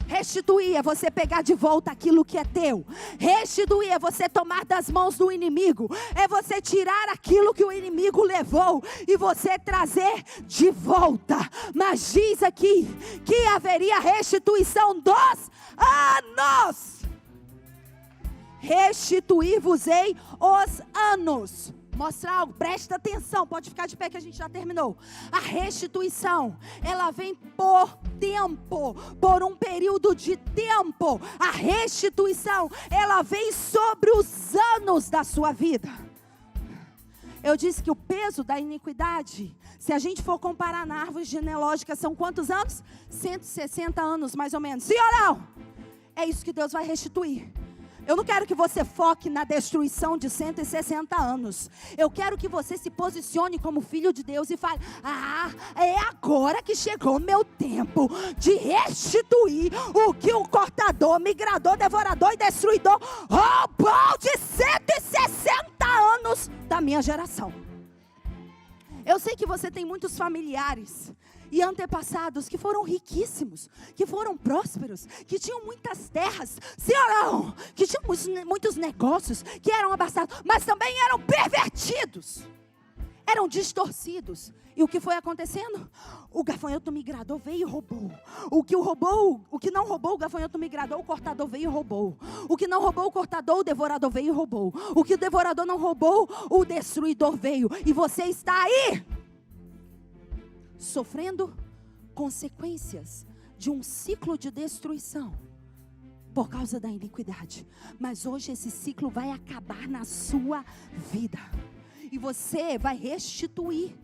Restituir é você pegar de volta aquilo que é teu. Restituir é você tomar das mãos do inimigo. É você tirar aquilo que o inimigo levou e você trazer de volta. Mas diz aqui que haveria restituição dos anos. Restituir-vos-ei os anos. Mostra algo, presta atenção, pode ficar de pé que a gente já terminou. A restituição, ela vem por tempo, por um período de tempo. A restituição, ela vem sobre os anos da sua vida. Eu disse que o peso da iniquidade, se a gente for comparar na árvore genealógica, são quantos anos? 160 anos mais ou menos, sim ou não? É isso que Deus vai restituir. Eu não quero que você foque na destruição de 160 anos. Eu quero que você se posicione como filho de Deus e fale: é agora que chegou o meu tempo de restituir o que o cortador, migrador, devorador e destruidor roubou de 160 anos da minha geração. Eu sei que você tem muitos familiares e antepassados que foram riquíssimos, que foram prósperos, que tinham muitas terras, sim ou não? Que tinham muitos negócios, que eram abastados, mas também eram pervertidos, eram distorcidos. E o que foi acontecendo? O gafanhoto migrador veio e roubou. O que não roubou o gafanhoto migrador, o cortador veio e roubou. O que não roubou o cortador, o devorador veio e roubou. O que o devorador não roubou, o destruidor veio. E você está aí, sofrendo consequências de um ciclo de destruição por causa da iniquidade. Mas hoje esse ciclo vai acabar na sua vida. E você vai restituir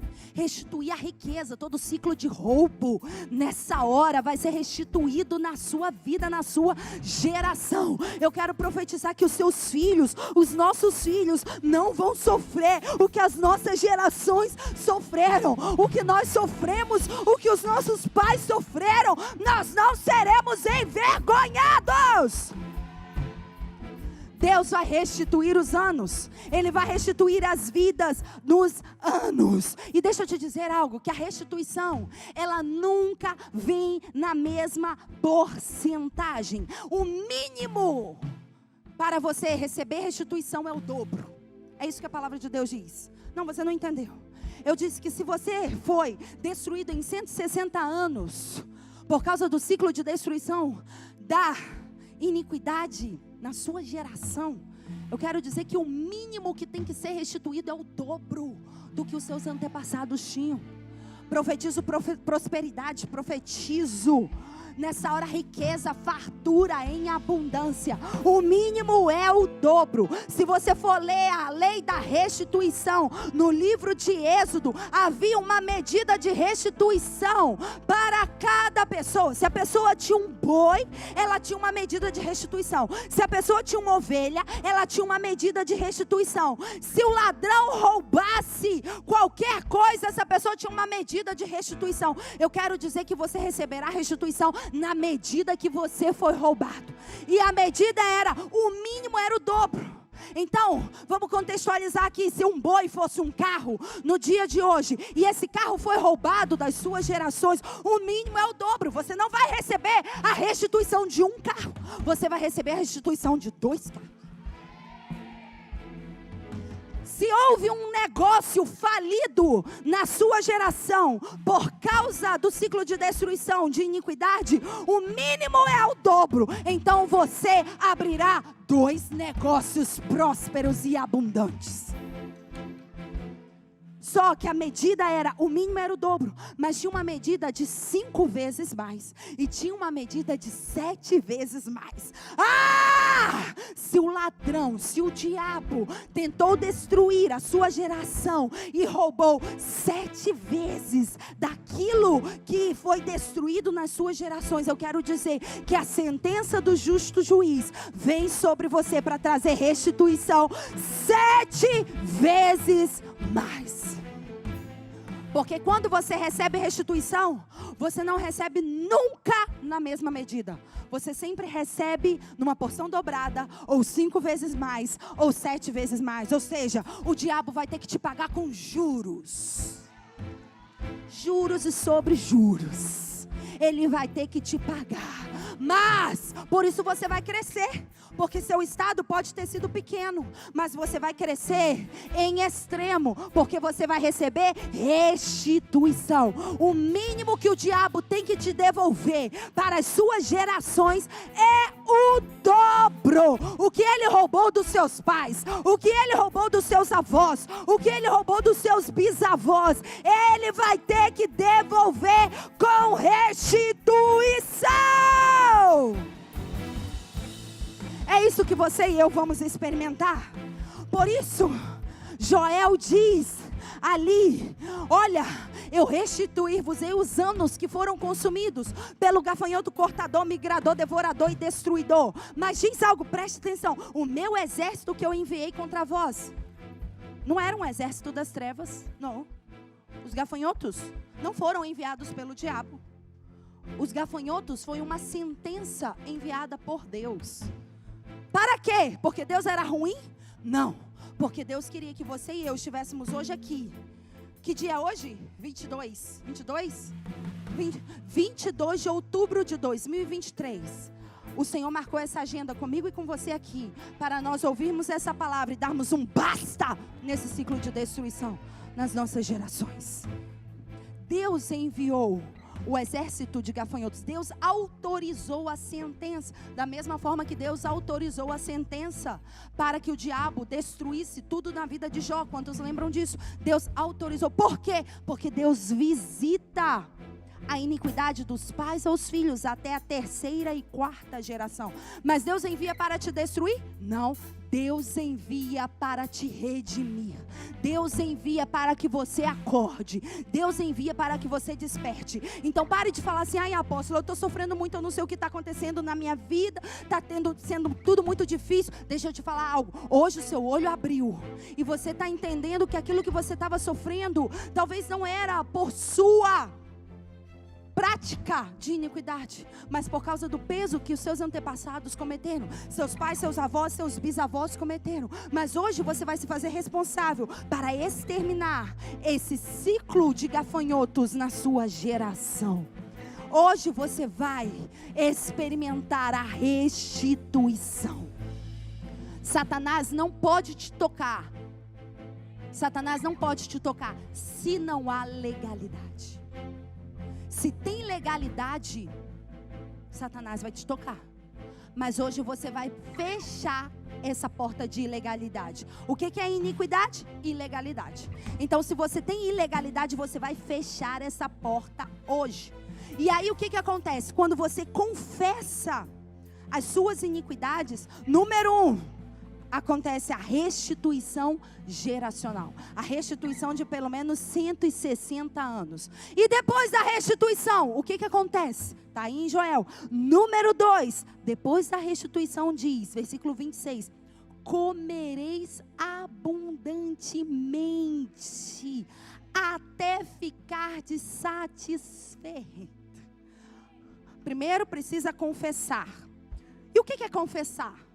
a riqueza, todo ciclo de roubo, nessa hora vai ser restituído na sua vida, na sua geração. Eu quero profetizar que os seus filhos, os nossos filhos, não vão sofrer o que as nossas gerações sofreram, o que nós sofremos, o que os nossos pais sofreram. Nós não seremos envergonhados. Deus vai restituir os anos. Ele vai restituir as vidas nos anos. E deixa eu te dizer algo, que a restituição, ela nunca vem na mesma porcentagem. O mínimo para você receber restituição é o dobro. É isso que a palavra de Deus diz. Não, você não entendeu. Eu disse que se você foi destruído em 160 anos, por causa do ciclo de destruição da iniquidade na sua geração, eu quero dizer que o mínimo que tem que ser restituído é o dobro do que os seus antepassados tinham. Profetizo prosperidade, profetizo nessa hora riqueza, fartura em abundância. O mínimo é o dobro. Se você for ler a lei da restituição no livro de Êxodo, havia uma medida de restituição para cada pessoa. Se a pessoa tinha um boi, ela tinha uma medida de restituição. Se a pessoa tinha uma ovelha, ela tinha uma medida de restituição. Se o ladrão roubasse qualquer coisa, essa pessoa tinha uma medida de restituição. Eu quero dizer que você receberá restituição na medida que você foi roubado. E a medida era, o mínimo era o dobro. Então, vamos contextualizar aqui. Se um boi fosse um carro no dia de hoje, e esse carro foi roubado das suas gerações, o mínimo é o dobro. Você não vai receber a restituição de um carro, você vai receber a restituição de 2 carros. Se houve um negócio falido na sua geração, por causa do ciclo de destruição, de iniquidade, o mínimo é o dobro. Então você abrirá 2 negócios prósperos e abundantes. Só que a medida era, o mínimo era o dobro, mas tinha uma medida de 5 vezes mais, e tinha uma medida de 7 vezes mais. Se o ladrão, se o diabo tentou destruir a sua geração e roubou 7 vezes daquilo que foi destruído nas suas gerações, eu quero dizer que a sentença do justo juiz vem sobre você para trazer restituição 7 vezes mais. Porque quando você recebe restituição, você não recebe nunca na mesma medida. Você sempre recebe numa porção dobrada, ou 5 vezes mais, ou 7 vezes mais. Ou seja, o diabo vai ter que te pagar com juros. Juros e sobre juros. Ele vai ter que te pagar. Mas, por isso você vai crescer. Porque seu estado pode ter sido pequeno, mas você vai crescer em extremo, porque você vai receber restituição. O mínimo que o diabo tem que te devolver para as suas gerações é o dobro. O que ele roubou dos seus pais, o que ele roubou dos seus avós, o que ele roubou dos seus bisavós, ele vai ter que devolver com restituição. É isso que você e eu vamos experimentar. Por isso, Joel diz ali: olha, eu restituir-vos-ei os anos que foram consumidos pelo gafanhoto cortador, migrador, devorador e destruidor. Mas diz algo, preste atenção: o meu exército que eu enviei contra vós não era um exército das trevas, não. Os gafanhotos não foram enviados pelo diabo. Os gafanhotos foi uma sentença enviada por Deus. Para quê? Porque Deus era ruim? Não. Porque Deus queria que você e eu estivéssemos hoje aqui. Que dia é hoje? 22 de outubro de 2023. O Senhor marcou essa agenda comigo e com você aqui, para nós ouvirmos essa palavra e darmos um basta nesse ciclo de destruição nas nossas gerações. Deus enviou o exército de gafanhotos. Deus autorizou a sentença, da mesma forma que Deus autorizou a sentença para que o diabo destruísse tudo na vida de Jó. Quantos lembram disso? Deus autorizou. Por quê? Porque Deus visita a iniquidade dos pais aos filhos até a 3ª e 4ª geração. Mas Deus envia para te destruir? Não. Deus envia para te redimir. Deus envia para que você acorde. Deus envia para que você desperte. Então pare de falar assim: ai, apóstolo, eu estou sofrendo muito, eu não sei o que está acontecendo na minha vida, está sendo tudo muito difícil. Deixa eu te falar algo. Hoje o seu olho abriu e você está entendendo que aquilo que você estava sofrendo talvez não era por sua prática de iniquidade, mas por causa do peso que os seus antepassados cometeram, seus pais, seus avós, seus bisavós cometeram. Mas hoje você vai se fazer responsável para exterminar esse ciclo de gafanhotos na sua geração. Hoje você vai experimentar a restituição. Satanás não pode te tocar. Satanás não pode te tocar se não há legalidade. Se tem legalidade, Satanás vai te tocar. Mas hoje você vai fechar essa porta de ilegalidade. O que é iniquidade? Ilegalidade. Então, se você tem ilegalidade, você vai fechar essa porta hoje. E aí o que acontece? Quando você confessa as suas iniquidades, número 1, acontece a restituição geracional. A restituição de pelo menos 160 anos. E depois da restituição, o que acontece? Está aí em Joel. Número 2, depois da restituição diz, versículo 26, comereis abundantemente, até ficardes satisfeito. Primeiro precisa confessar. E o que é confessar?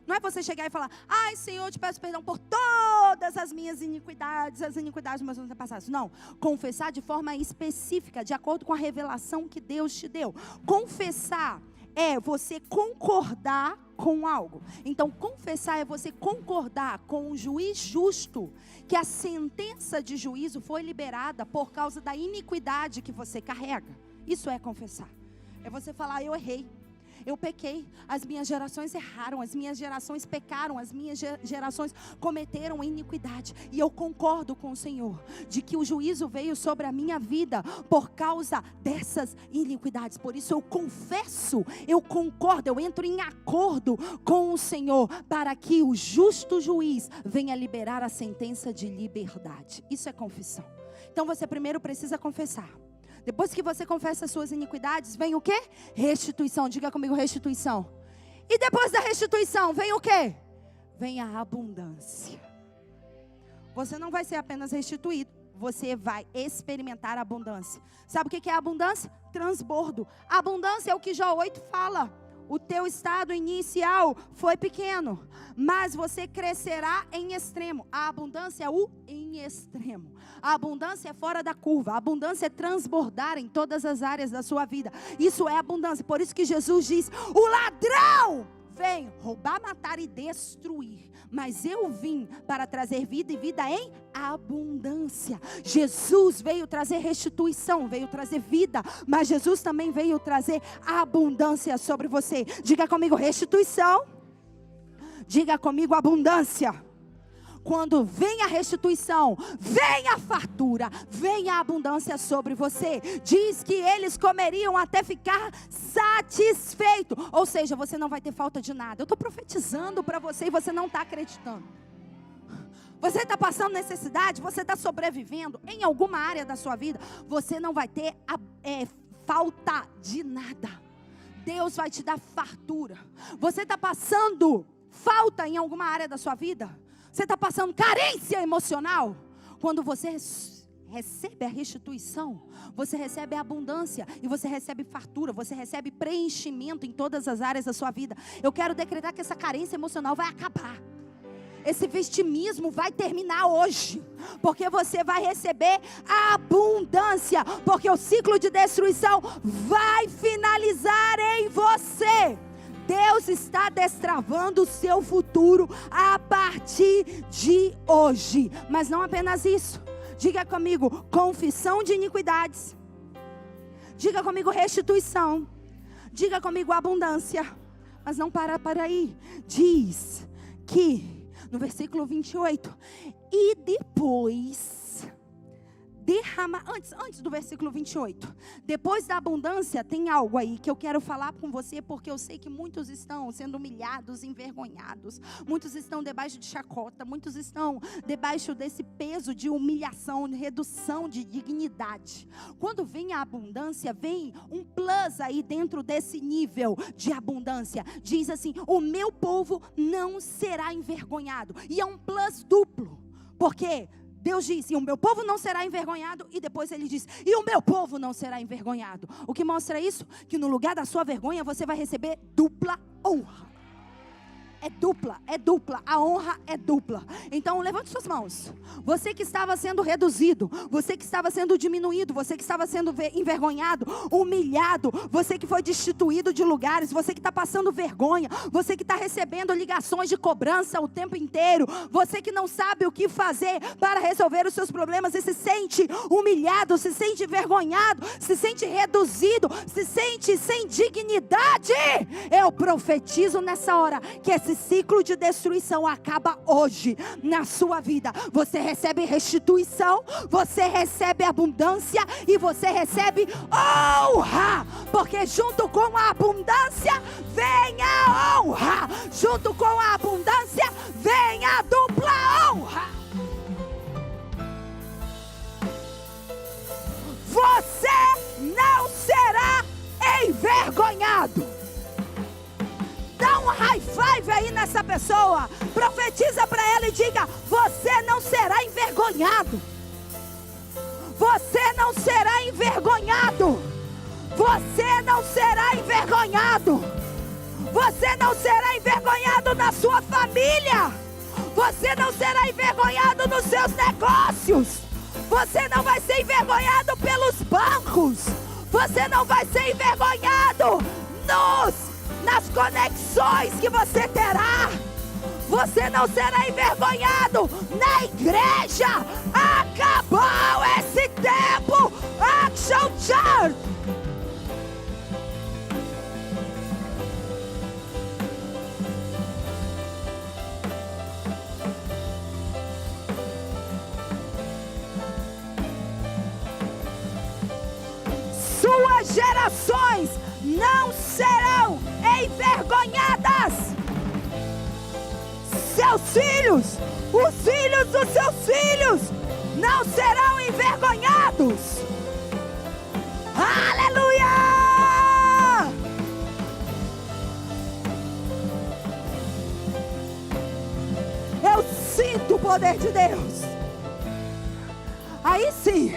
Não é você chegar e falar: ai, Senhor, eu te peço perdão por todas as minhas iniquidades, as iniquidades dos meus antepassados. Não, confessar de forma específica, de acordo com a revelação que Deus te deu. Confessar é você concordar com algo. Então, confessar é você concordar com o juiz justo, que a sentença de juízo foi liberada por causa da iniquidade que você carrega. Isso é confessar. É você falar: eu errei, eu pequei, as minhas gerações erraram, as minhas gerações pecaram, as minhas gerações cometeram iniquidade. E eu concordo com o Senhor, de que o juízo veio sobre a minha vida por causa dessas iniquidades. Por isso eu confesso, eu concordo, eu entro em acordo com o Senhor, para que o justo juiz venha liberar a sentença de liberdade. Isso é confissão. Então você primeiro precisa confessar. Depois que você confessa as suas iniquidades, vem o quê? Restituição. Diga comigo: restituição. E depois da restituição, vem o quê? Vem a abundância. Você não vai ser apenas restituído, você vai experimentar a abundância. Sabe o que é abundância? Transbordo. Abundância é o que Jó 8 fala. O teu estado inicial foi pequeno, mas você crescerá em extremo. A abundância é o em extremo. A abundância é fora da curva. A abundância é transbordar em todas as áreas da sua vida. Isso é abundância. Por isso que Jesus diz: o ladrão vem roubar, matar e destruir, mas eu vim para trazer vida, e vida em abundância. Jesus veio trazer restituição, veio trazer vida, mas Jesus também veio trazer abundância sobre você. Diga comigo: restituição. Diga comigo: abundância. Quando vem a restituição, vem a fartura, vem a abundância sobre você. Diz que eles comeriam até ficar satisfeito. Ou seja, você não vai ter falta de nada. Eu estou profetizando para você e você não está acreditando. Você está passando necessidade, você está sobrevivendo em alguma área da sua vida, você não vai ter falta de nada. Deus vai te dar fartura. Você está passando falta em alguma área da sua vida? Você está passando carência emocional? Quando você recebe a restituição, você recebe a abundância, e você recebe fartura, você recebe preenchimento em todas as áreas da sua vida. Eu quero decretar que essa carência emocional vai acabar. Esse vitimismo vai terminar hoje, porque você vai receber a abundância, porque o ciclo de destruição vai finalizar em você. Deus está destravando o seu futuro a partir de hoje. Mas não apenas isso. Diga comigo: confissão de iniquidades. Diga comigo: restituição. Diga comigo: abundância. Mas não para aí. Diz que no versículo 28, e depois derrama, antes do versículo 28, depois da abundância tem algo aí que eu quero falar com você, porque eu sei que muitos estão sendo humilhados, envergonhados, muitos estão debaixo de chacota, muitos estão debaixo desse peso de humilhação, de redução de dignidade. Quando vem a abundância, vem um plus aí dentro desse nível de abundância. Diz assim: o meu povo não será envergonhado. E é um plus duplo, porque Deus disse: e o meu povo não será envergonhado. E depois ele diz: e o meu povo não será envergonhado. O que mostra isso? Que no lugar da sua vergonha, você vai receber dupla honra. É dupla, a honra é dupla. Então levante suas mãos. Você que estava sendo reduzido, você que estava sendo diminuído, você que estava sendo envergonhado, humilhado, você que foi destituído de lugares, você que está passando vergonha, você que está recebendo ligações de cobrança o tempo inteiro, você que não sabe o que fazer para resolver os seus problemas e se sente humilhado, se sente envergonhado, se sente reduzido, se sente sem dignidade. Eu profetizo nessa hora que esse ciclo de destruição acaba hoje na sua vida. Você recebe restituição, você recebe abundância e você recebe honra, porque junto com a abundância vem a honra, junto com a abundância vem a dupla honra. Você não será envergonhado. Dá um high five aí nessa pessoa. Profetiza para ela e diga: você não será envergonhado. Você não será envergonhado. Você não será envergonhado. Você não será envergonhado na sua família. Você não será envergonhado nos seus negócios. Você não vai ser envergonhado pelos bancos. Você não vai ser envergonhado nos nas conexões que você terá. Você não será envergonhado na igreja. Acabou esse tempo. Action Church. Suas gerações não serão envergonhadas. Seus filhos, os filhos dos seus filhos, não serão envergonhados. Aleluia! Eu sinto o poder de Deus. Aí sim,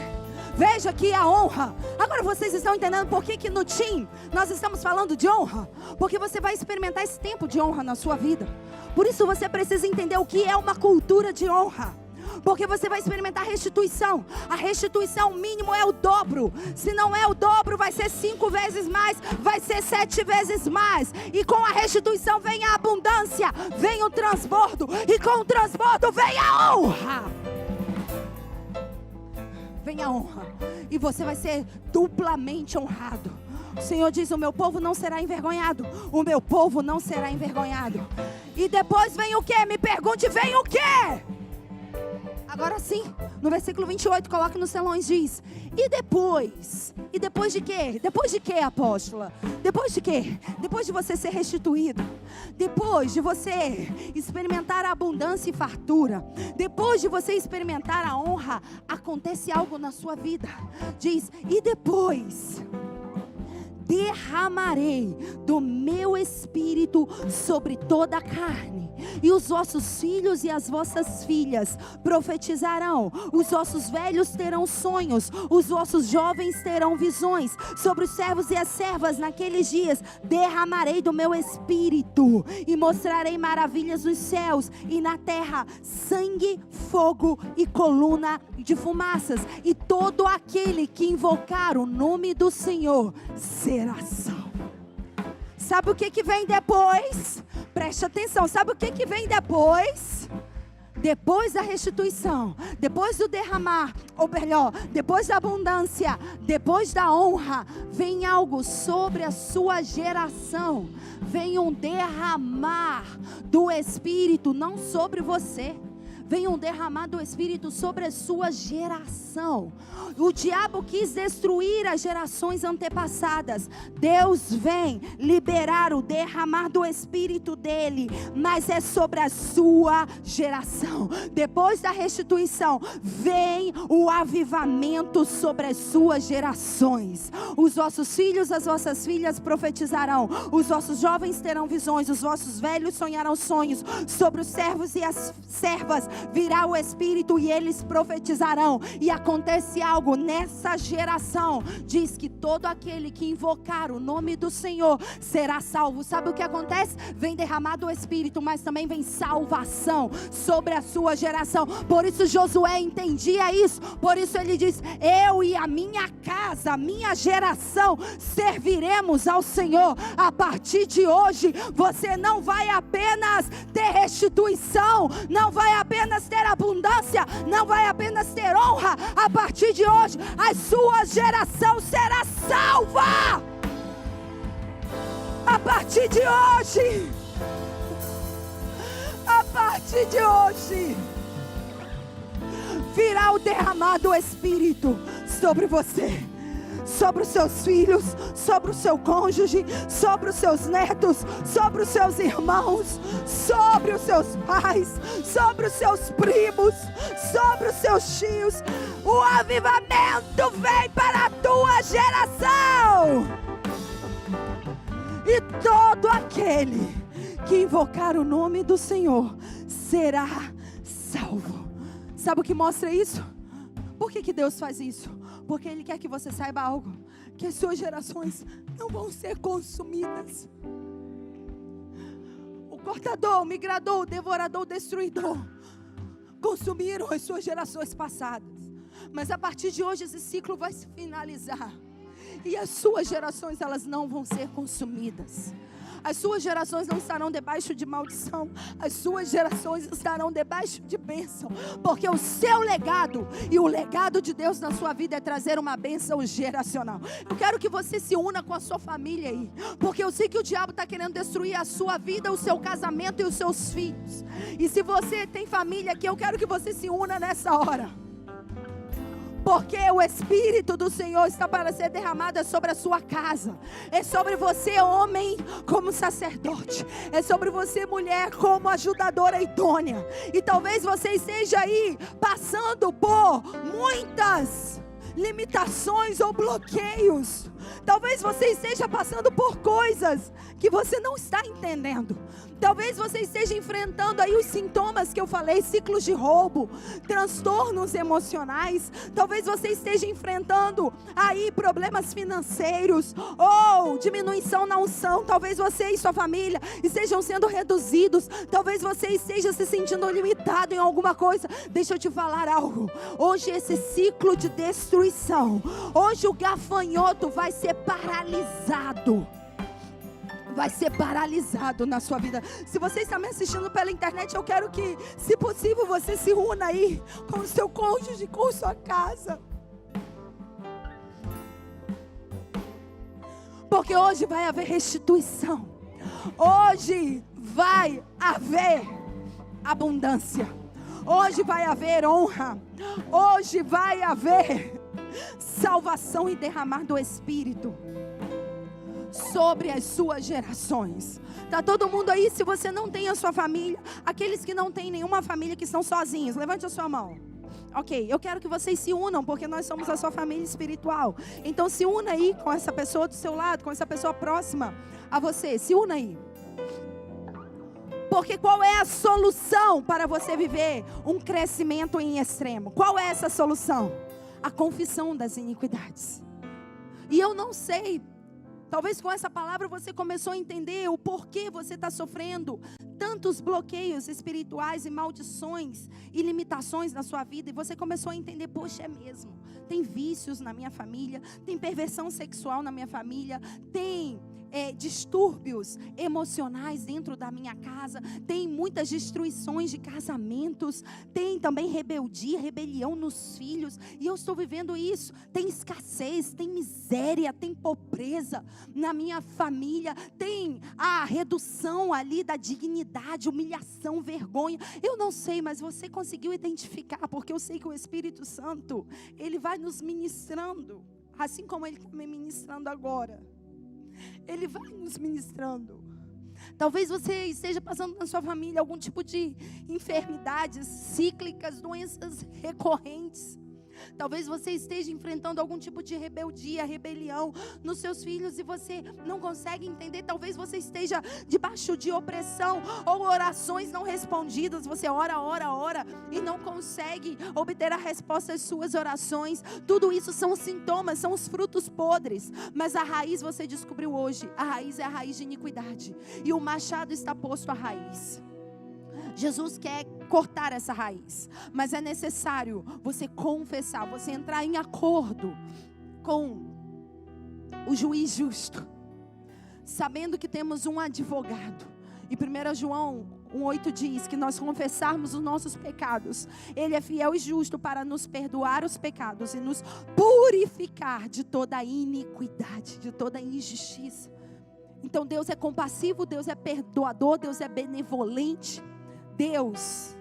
veja aqui a honra. Agora vocês estão entendendo por que no team nós estamos falando de honra? Porque você vai experimentar esse tempo de honra na sua vida. Por isso você precisa entender o que é uma cultura de honra. Porque você vai experimentar restituição. A restituição mínimo é o dobro. Se não é o dobro, vai ser 5 vezes mais, vai ser 7 vezes mais. E com a restituição vem a abundância, vem o transbordo. E com o transbordo vem a honra. Vem a honra. E você vai ser duplamente honrado. O Senhor diz: o meu povo não será envergonhado. O meu povo não será envergonhado. E depois vem o que? Me pergunte, vem o que? Agora sim, no versículo 28, coloque nos telões, diz: e depois? E depois de quê? Depois de quê, apóstola? Depois de quê? Depois de você ser restituído. Depois de você experimentar a abundância e fartura. Depois de você experimentar a honra, acontece algo na sua vida. Diz: e depois derramarei do meu espírito sobre toda a carne, e os vossos filhos e as vossas filhas profetizarão, os vossos velhos terão sonhos, os vossos jovens terão visões. Sobre os servos e as servas naqueles dias derramarei do meu espírito, e mostrarei maravilhas nos céus e na terra, sangue, fogo e coluna de fumaças, e todo aquele que invocar o nome do Senhor será salvo. Sabe o que vem depois? Preste atenção, sabe o que vem depois? Depois da restituição, depois do derramar, ou melhor, depois da abundância, depois da honra, vem algo sobre a sua geração. Vem um derramar do Espírito, não sobre você. Vem um derramar do Espírito sobre a sua geração. O diabo quis destruir as gerações antepassadas. Deus vem liberar o derramar do Espírito dele, mas é sobre a sua geração. Depois da restituição, vem o avivamento sobre as suas gerações. Os vossos filhos, as vossas filhas profetizarão, os vossos jovens terão visões, os vossos velhos sonharão sonhos. Sobre os servos e as servas virá o Espírito e eles profetizarão. E acontece algo nessa geração. Diz que todo aquele que invocar o nome do Senhor será salvo. Sabe o que acontece? Vem derramado o Espírito, mas também vem salvação sobre a sua geração. Por isso Josué entendia isso. Por isso ele diz: eu e a minha casa, a minha geração serviremos ao Senhor. A partir de hoje você não vai apenas ter restituição, não vai apenas ter abundância, não vai apenas ter honra. A partir de hoje a sua geração será salva. A partir de hoje, a partir de hoje virá o derramar do Espírito sobre você, sobre os seus filhos, sobre o seu cônjuge, sobre os seus netos, sobre os seus irmãos, sobre os seus pais, sobre os seus primos, sobre os seus tios. O avivamento vem para a tua geração. E todo aquele que invocar o nome do Senhor será salvo. Sabe o que mostra isso? Por que Deus faz isso? Porque Ele quer que você saiba algo: que as suas gerações não vão ser consumidas. O cortador, o migrador, o devorador, o destruidor consumiram as suas gerações passadas. Mas a partir de hoje esse ciclo vai se finalizar. E as suas gerações, elas não vão ser consumidas. As suas gerações não estarão debaixo de maldição. As suas gerações estarão debaixo de bênção. Porque o seu legado e o legado de Deus na sua vida é trazer uma bênção geracional. Eu quero que você se una com a sua família aí. Porque eu sei que o diabo está querendo destruir a sua vida, o seu casamento e os seus filhos. E se você tem família aqui, eu quero que você se una nessa hora. Porque o Espírito do Senhor está para ser derramado sobre a sua casa. É sobre você, homem, como sacerdote. É sobre você, mulher, como ajudadora idônea. E talvez você esteja aí passando por muitas limitações ou bloqueios. Talvez você esteja passando por coisas que você não está entendendo. Talvez você esteja enfrentando aí os sintomas que eu falei, ciclos de roubo, transtornos emocionais. Talvez você esteja enfrentando aí problemas financeiros ou diminuição na unção. Talvez você e sua família estejam sendo reduzidos. Talvez você esteja se sentindo limitado em alguma coisa. Deixa eu te falar algo. Hoje esse ciclo de destruição, hoje o gafanhoto vai ser paralisado. Vai ser paralisado na sua vida. Se você está me assistindo pela internet, eu quero que, se possível, você se una aí com o seu cônjuge, com sua casa. Porque hoje vai haver restituição. Hoje vai haver abundância. Hoje vai haver honra. Hoje vai haver salvação e derramar do Espírito sobre as suas gerações. Tá todo mundo aí? Se você não tem a sua família, aqueles que não têm nenhuma família, que estão sozinhos, levante a sua mão. Ok, eu quero que vocês se unam, porque nós somos a sua família espiritual. Então se una aí com essa pessoa do seu lado, com essa pessoa próxima a você. Se una aí. Porque qual é a solução para você viver um crescimento em extremo? Qual é essa solução? A confissão das iniquidades. E eu não sei, talvez com essa palavra você começou a entender o porquê você está sofrendo tantos bloqueios espirituais e maldições e limitações na sua vida. E você começou a entender, poxa, é mesmo. Tem vícios na minha família, tem perversão sexual na minha família, tem distúrbios emocionais dentro da minha casa, tem muitas destruições de casamentos, tem também rebeldia, rebelião nos filhos, e eu estou vivendo isso. Tem escassez, tem miséria, tem pobreza na minha família, tem a redução ali da dignidade, humilhação, vergonha. Eu não sei, mas você conseguiu identificar, porque eu sei que o Espírito Santo, Ele vai nos ministrando, assim como Ele está me ministrando agora. Ele vai nos ministrando. Talvez você esteja passando na sua família algum tipo de enfermidades cíclicas, doenças recorrentes. Talvez você esteja enfrentando algum tipo de rebeldia, rebelião nos seus filhos e você não consegue entender. Talvez você esteja debaixo de opressão ou orações não respondidas. Você ora e não consegue obter a resposta às suas orações. Tudo isso são sintomas, são os frutos podres. Mas a raiz você descobriu hoje. A raiz é a raiz de iniquidade. E o machado está posto à raiz. Jesus quer cortar essa raiz, mas é necessário você confessar, você entrar em acordo com o juiz justo, sabendo que temos um advogado. E 1 João 1,8 diz que nós confessarmos os nossos pecados, Ele é fiel e justo para nos perdoar os pecados e nos purificar de toda a iniquidade, de toda a injustiça. Então Deus é compassivo, Deus é perdoador, Deus é benevolente. Deus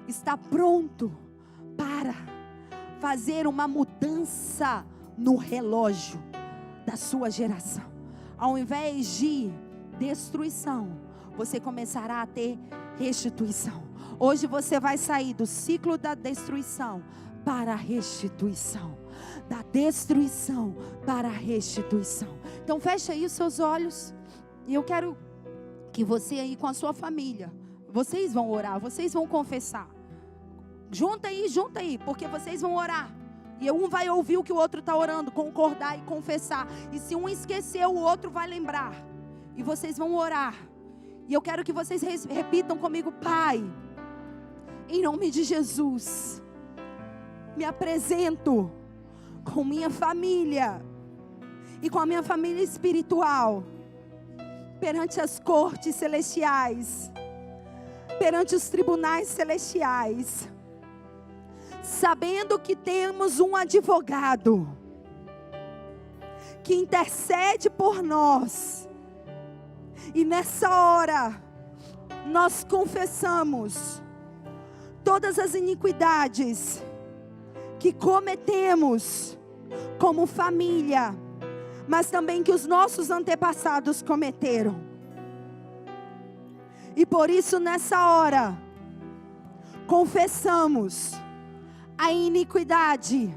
está pronto para fazer uma mudança no relógio da sua geração. Ao invés de destruição, você começará a ter restituição. Hoje você vai sair do ciclo da destruição para a restituição. Da destruição para a restituição. Então fecha aí os seus olhos. E eu quero que você aí com a sua família, vocês vão orar, vocês vão confessar. Junta aí, porque vocês vão orar. E um vai ouvir o que o outro está orando, concordar e confessar. E se um esquecer, o outro vai lembrar. E vocês vão orar. E eu quero que vocês repitam comigo: Pai, em nome de Jesus, me apresento com minha família e com a minha família espiritual perante as cortes celestiais, perante os tribunais celestiais, sabendo que temos um advogado que intercede por nós. E nessa hora, nós confessamos todas as iniquidades que cometemos como família, mas também que os nossos antepassados cometeram. E por isso nessa hora, confessamos a iniquidade.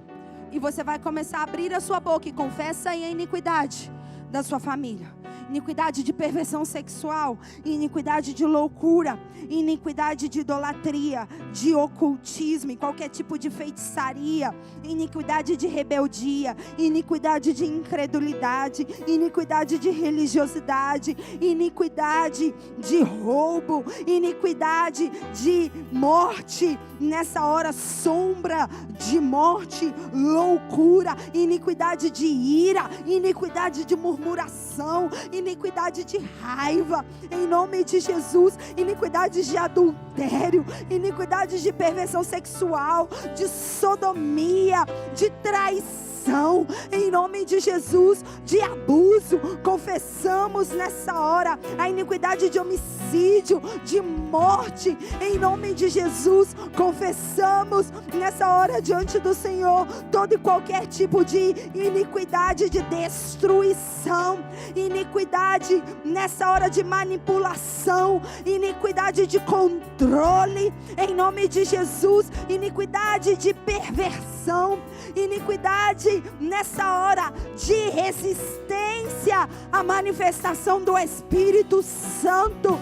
E você vai começar a abrir a sua boca e confessa aí a iniquidade da sua família. Iniquidade de perversão sexual, iniquidade de loucura, iniquidade de idolatria, de ocultismo e qualquer tipo de feitiçaria, iniquidade de rebeldia, iniquidade de incredulidade, iniquidade de religiosidade, iniquidade de roubo, iniquidade de morte. Nessa hora, sombra de morte, loucura, iniquidade de ira, iniquidade de murmuração, iniquidade de raiva, em nome de Jesus, iniquidade de adultério, iniquidade de perversão sexual, de sodomia, de traição, em nome de Jesus, de abuso. Confessamos nessa hora a iniquidade de homicídio, de morte, em nome de Jesus. Confessamos nessa hora diante do Senhor todo e qualquer tipo de iniquidade de destruição, iniquidade nessa hora de manipulação, iniquidade de controle, em nome de Jesus, iniquidade de perversão, iniquidade nessa hora de resistência à manifestação do Espírito Santo.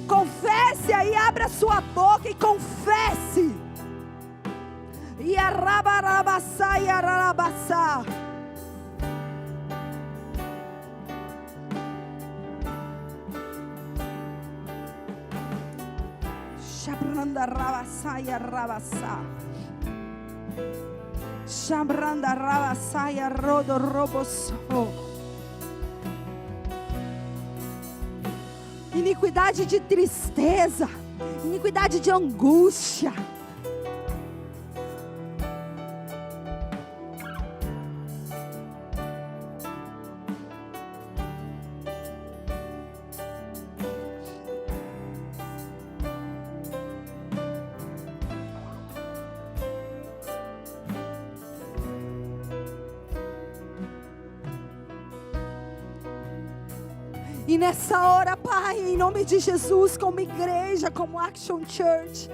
Confesse aí, abra sua boca e confesse. Yarabarabassá, yararabassá. Shabranda rabassá, yararabassá. Shabranda rabassá, yarodorobossó. Iniquidade de tristeza, iniquidade de angústia. E nessa hora, Pai, em nome de Jesus, como igreja, como Action Church,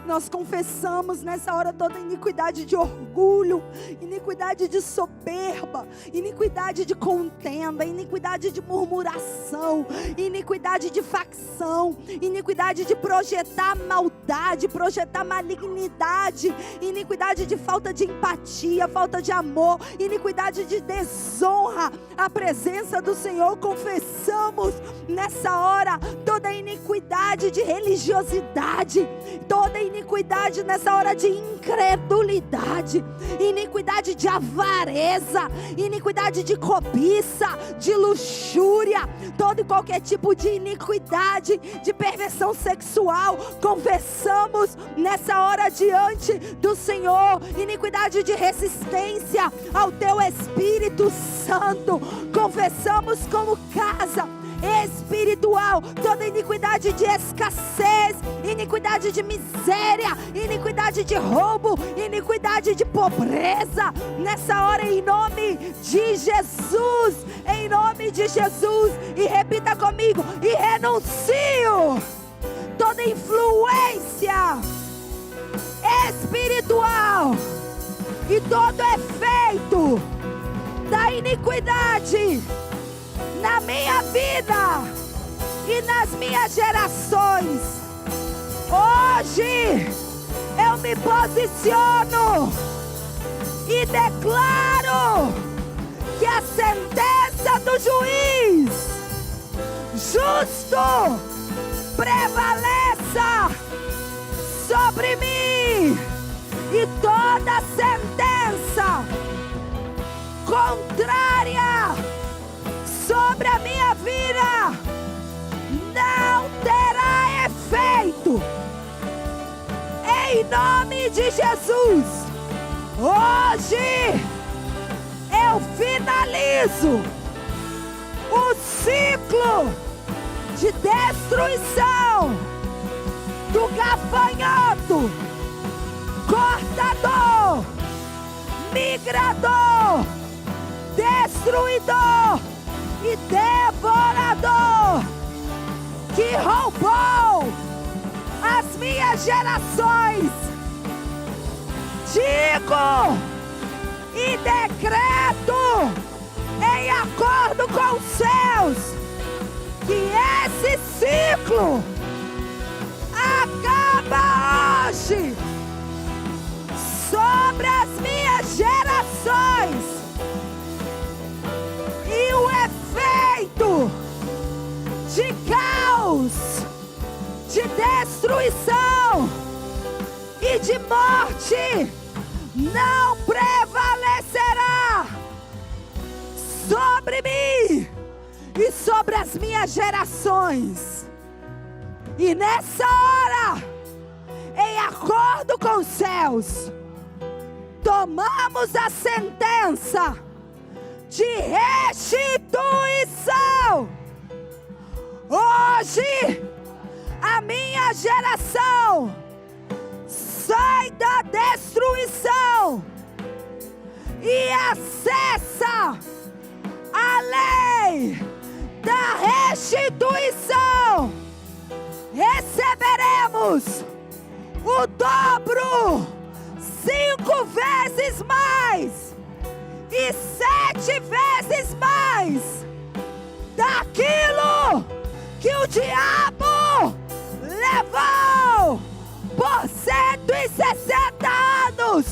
nós confessamos nessa hora toda iniquidade de orgulho, iniquidade de soberba, iniquidade de contenda, iniquidade de murmuração, iniquidade de facção, iniquidade de projetar maldade, projetar malignidade, iniquidade de falta de empatia, falta de amor, iniquidade de desonra à presença do Senhor. Confessamos nessa hora toda iniquidade de religiosidade, toda iniquidade nessa hora de incredulidade, iniquidade de avareza, iniquidade de cobiça, de luxúria, todo e qualquer tipo de iniquidade, de perversão sexual. Confessamos nessa hora diante do Senhor, iniquidade de resistência ao Teu Espírito Santo. Confessamos como casa espiritual toda iniquidade de escassez, iniquidade de miséria, iniquidade de roubo, iniquidade de pobreza. Nessa hora, em nome de Jesus, em nome de Jesus, e repita comigo: e renuncio toda influência espiritual e todo efeito da iniquidade na minha vida e nas minhas gerações. Hoje eu me posiciono e declaro que a sentença do juiz justo prevaleça sobre mim, e toda sentença contrária sobre a minha vida Em nome de Jesus, hoje eu finalizo o ciclo de destruição do gafanhoto, cortador, migrador, destruidor e devorador, que roubou as minhas gerações. Digo e decreto em acordo com os céus que esse ciclo acaba hoje sobre as minhas gerações, e o efeito de caos, de destruição e de morte não prevalecerá sobre mim e sobre as minhas gerações. E nessa hora, em acordo com os céus, tomamos a sentença de restituição. Hoje, a minha geração sai da destruição e acessa a lei da restituição. Receberemos o dobro, 5 vezes mais e 7 vezes mais daquilo que o diabo levou por 160 anos,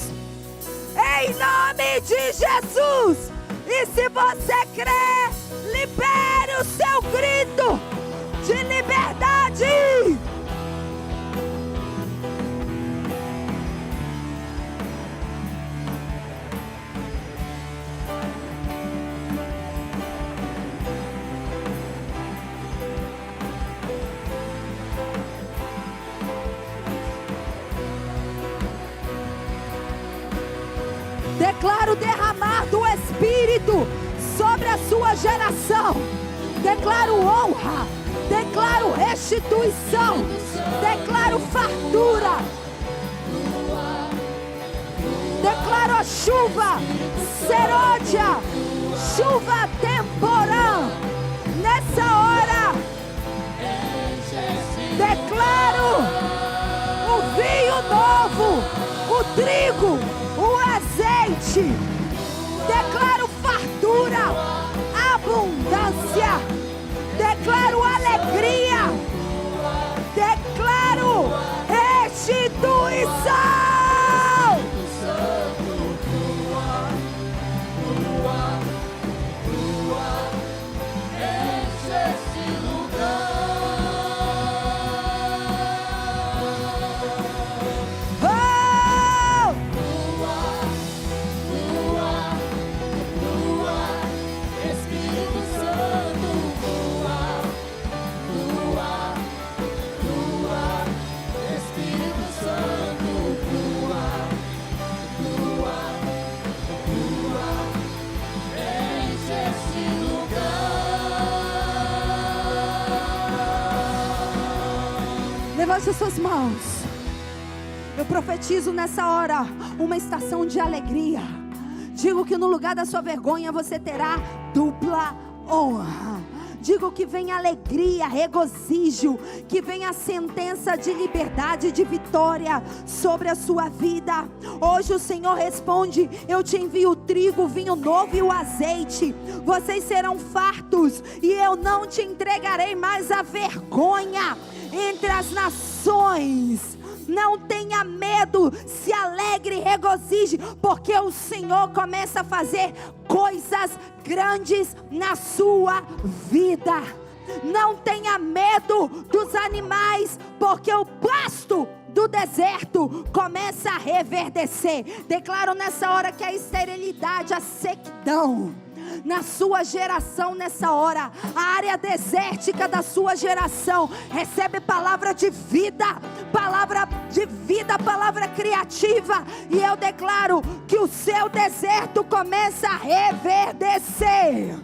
em nome de Jesus. E se você crê, libere o seu grito de liberdade. Declaro derramar do Espírito sobre a sua geração. Declaro honra, declaro restituição, declaro fartura, declaro a chuva serôdia, chuva temporã. Nessa hora, declaro o vinho novo, o trigo, o azeite. Declaro fartura, abundância. Declaro alegria. Declaro restituição. Levante as suas mãos. Eu profetizo nessa hora uma estação de alegria. Digo que no lugar da sua vergonha você terá dupla honra. Digo que vem alegria, regozijo, que vem a sentença de liberdade, de vitória sobre a sua vida. Hoje o Senhor responde: eu te envio o trigo, o vinho novo e o azeite. Vocês serão fartos e eu não te entregarei mais a vergonha entre as nações. Não tenha medo, se alegre, regozije, porque o Senhor começa a fazer coisas grandes na sua vida. Não tenha medo dos animais, porque o pasto do deserto começa a reverdecer. Declaro nessa hora que a esterilidade, a sequidão na sua geração, nessa hora, a área desértica da sua geração recebe palavra de vida, palavra de vida, palavra criativa. E eu declaro que o seu deserto começa a reverdecer.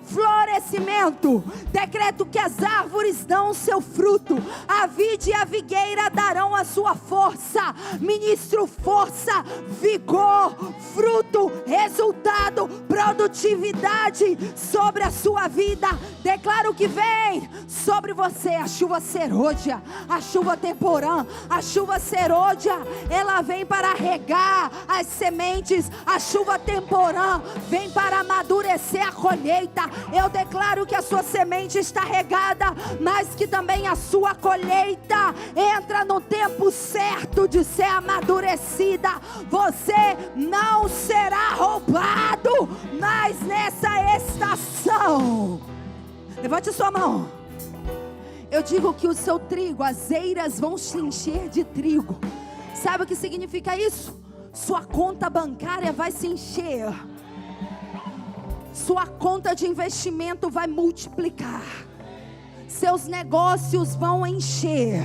Florescimento, decreto que as árvores dão o seu fruto, a vide e a figueira darão a sua força. Ministro força, vigor, fruto, resultado, produtividade sobre a sua vida. Declaro que vem sobre você a chuva serôdia, a chuva temporã, a chuva serôdia, ela vem para regar as sementes. A chuva temporã vem para amadurecer a colheita. Eu declaro que a sua semente está regada, mas que também a sua colheita entra no tempo certo de ser amadurecida. Você não será roubado mais nessa estação. Levante sua mão. Eu digo que o seu trigo, as eiras vão se encher de trigo. Sabe o que significa isso? Sua conta bancária vai se encher. Sua conta de investimento vai multiplicar. Seus negócios vão encher.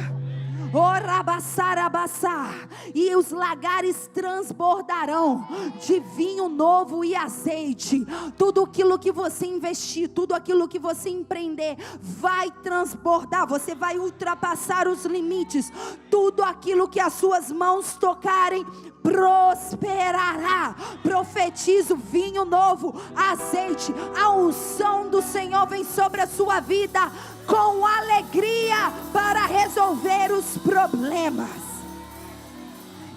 E os lagares transbordarão de vinho novo e azeite. Tudo aquilo que você investir, tudo aquilo que você empreender, vai transbordar. Você vai ultrapassar os limites. Tudo aquilo que as suas mãos tocarem prosperará. Profetizo vinho novo, azeite. A unção do Senhor vem sobre a sua vida com alegria para resolver os problemas.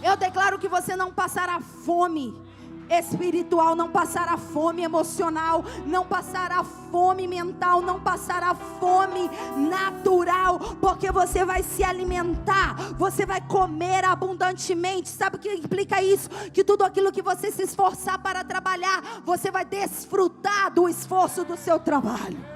Eu declaro que você não passará fome espiritual, não passará fome emocional, não passará fome mental, não passará fome natural, porque você vai se alimentar, você vai comer abundantemente. Sabe o que implica isso? Que tudo aquilo que você se esforçar para trabalhar, você vai desfrutar do esforço do seu trabalho.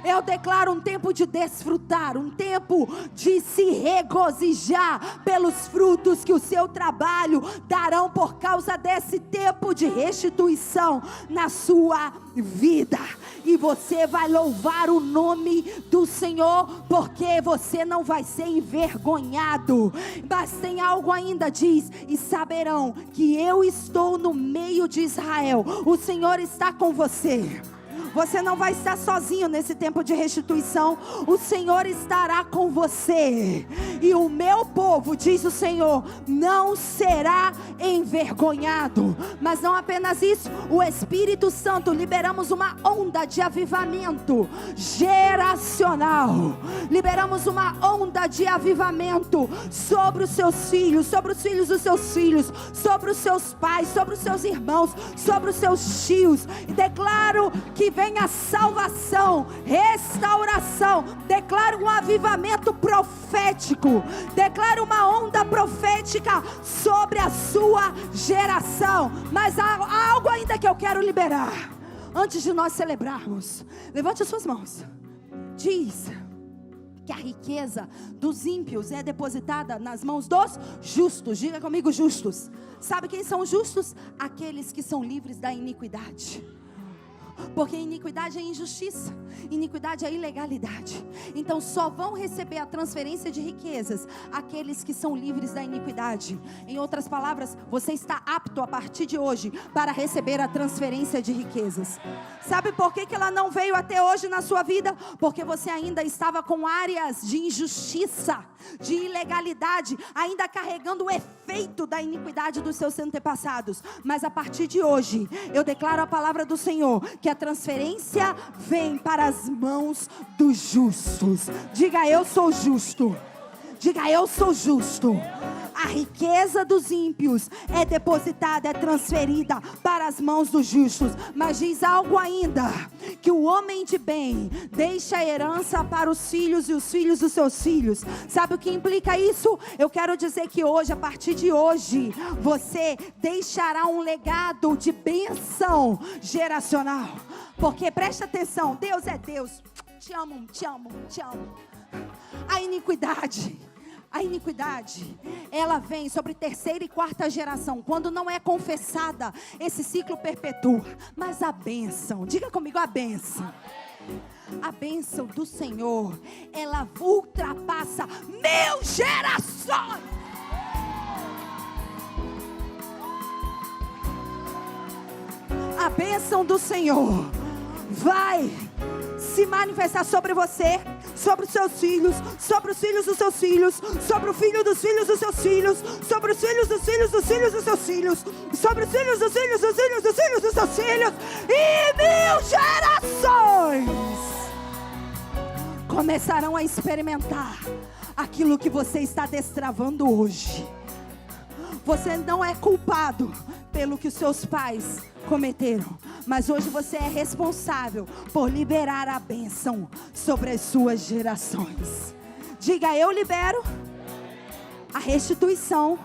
Eu declaro um tempo de desfrutar, um tempo de se regozijar pelos frutos que o seu trabalho darão por causa desse tempo de restituição na sua vida. E você vai louvar o nome do Senhor, porque você não vai ser envergonhado. Mas tem algo ainda, diz: e saberão que eu estou no meio de Israel. O Senhor está com você. Você não vai estar sozinho nesse tempo de restituição. O Senhor estará com você. E o meu povo, diz o Senhor, não será envergonhado. Mas não apenas isso, o Espírito Santo, liberamos uma onda de avivamento geracional. Liberamos uma onda de avivamento sobre os seus filhos, sobre os filhos dos seus filhos, sobre os seus pais, sobre os seus irmãos, sobre os seus tios. E declaro que venha salvação, restauração. Declaro um avivamento profético. Declaro uma onda profética sobre a sua geração. Mas há algo ainda que eu quero liberar antes de nós celebrarmos. Levante as suas mãos. Diz que a riqueza dos ímpios é depositada nas mãos dos justos. Diga comigo, justos. Sabe quem são justos? Aqueles que são livres da iniquidade. Porque iniquidade é injustiça, iniquidade é ilegalidade. Então só vão receber a transferência de riquezas aqueles que são livres da iniquidade. Em outras palavras, você está apto a partir de hoje para receber a transferência de riquezas. Sabe por que ela não veio até hoje na sua vida? Porque você ainda estava com áreas de injustiça, de ilegalidade, ainda carregando o efeito da iniquidade dos seus antepassados. Mas a partir de hoje, eu declaro a palavra do Senhor, que a transferência vem para as mãos dos justos. Diga: eu sou justo. Diga: eu sou justo. A riqueza dos ímpios é depositada, é transferida para as mãos dos justos. Mas diz algo ainda: que o homem de bem deixa a herança para os filhos e os filhos dos seus filhos. Sabe o que implica isso? Eu quero dizer que hoje, a partir de hoje, você deixará um legado de bênção geracional. Porque presta atenção, Deus é Deus. Te amo, te amo, te amo. A iniquidade, ela vem sobre terceira e quarta geração. Quando não é confessada, esse ciclo perpetua. Mas a bênção, diga comigo, a bênção. A bênção do Senhor, ela ultrapassa 1000 gerações. A bênção do Senhor vai se manifestar sobre você, sobre os seus filhos, sobre os filhos dos seus filhos, sobre o filho dos filhos dos seus filhos, sobre os filhos dos filhos dos filhos dos seus filhos, sobre os filhos dos filhos dos filhos dos filhos dos seus filhos, e 1000 gerações começarão a experimentar aquilo que você está destravando hoje. Você não é culpado pelo que os seus pais cometeram, mas hoje você é responsável por liberar a bênção sobre as suas gerações. Diga: eu libero a restituição,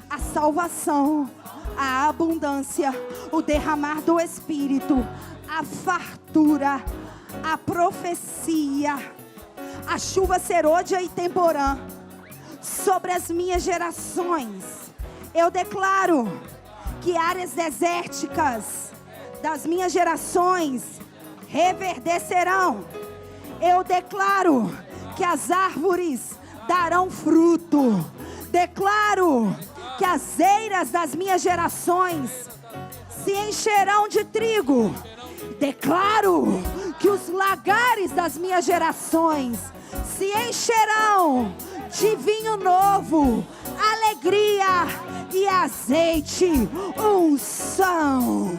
a salvação, a abundância, o derramar do Espírito, a fartura, a profecia, a chuva serôdia e temporã sobre as minhas gerações. Eu declaro que áreas desérticas das minhas gerações reverdecerão. Eu declaro que as árvores darão fruto. Declaro que as eiras das minhas gerações se encherão de trigo. Declaro que os lagares das minhas gerações se encherão de vinho novo, alegria e azeite, unção,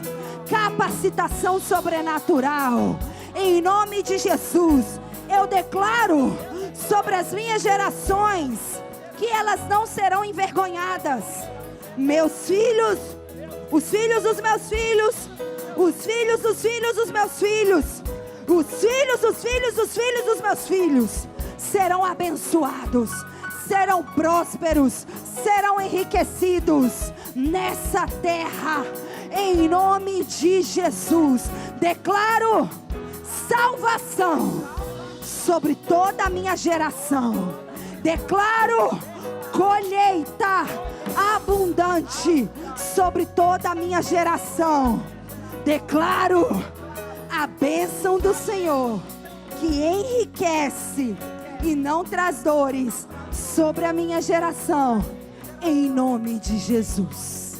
capacitação sobrenatural. Em nome de Jesus, eu declaro sobre as minhas gerações que elas não serão envergonhadas. Meus filhos, os filhos dos meus filhos, os filhos dos filhos dos meus filhos, os filhos dos filhos dos filhos dos meus filhos serão abençoados, serão prósperos, serão enriquecidos nessa terra. Em nome de Jesus, declaro salvação sobre toda a minha geração. Declaro colheita abundante sobre toda a minha geração. Declaro a bênção do Senhor que enriquece e não traz dores sobre a minha geração, em nome de Jesus.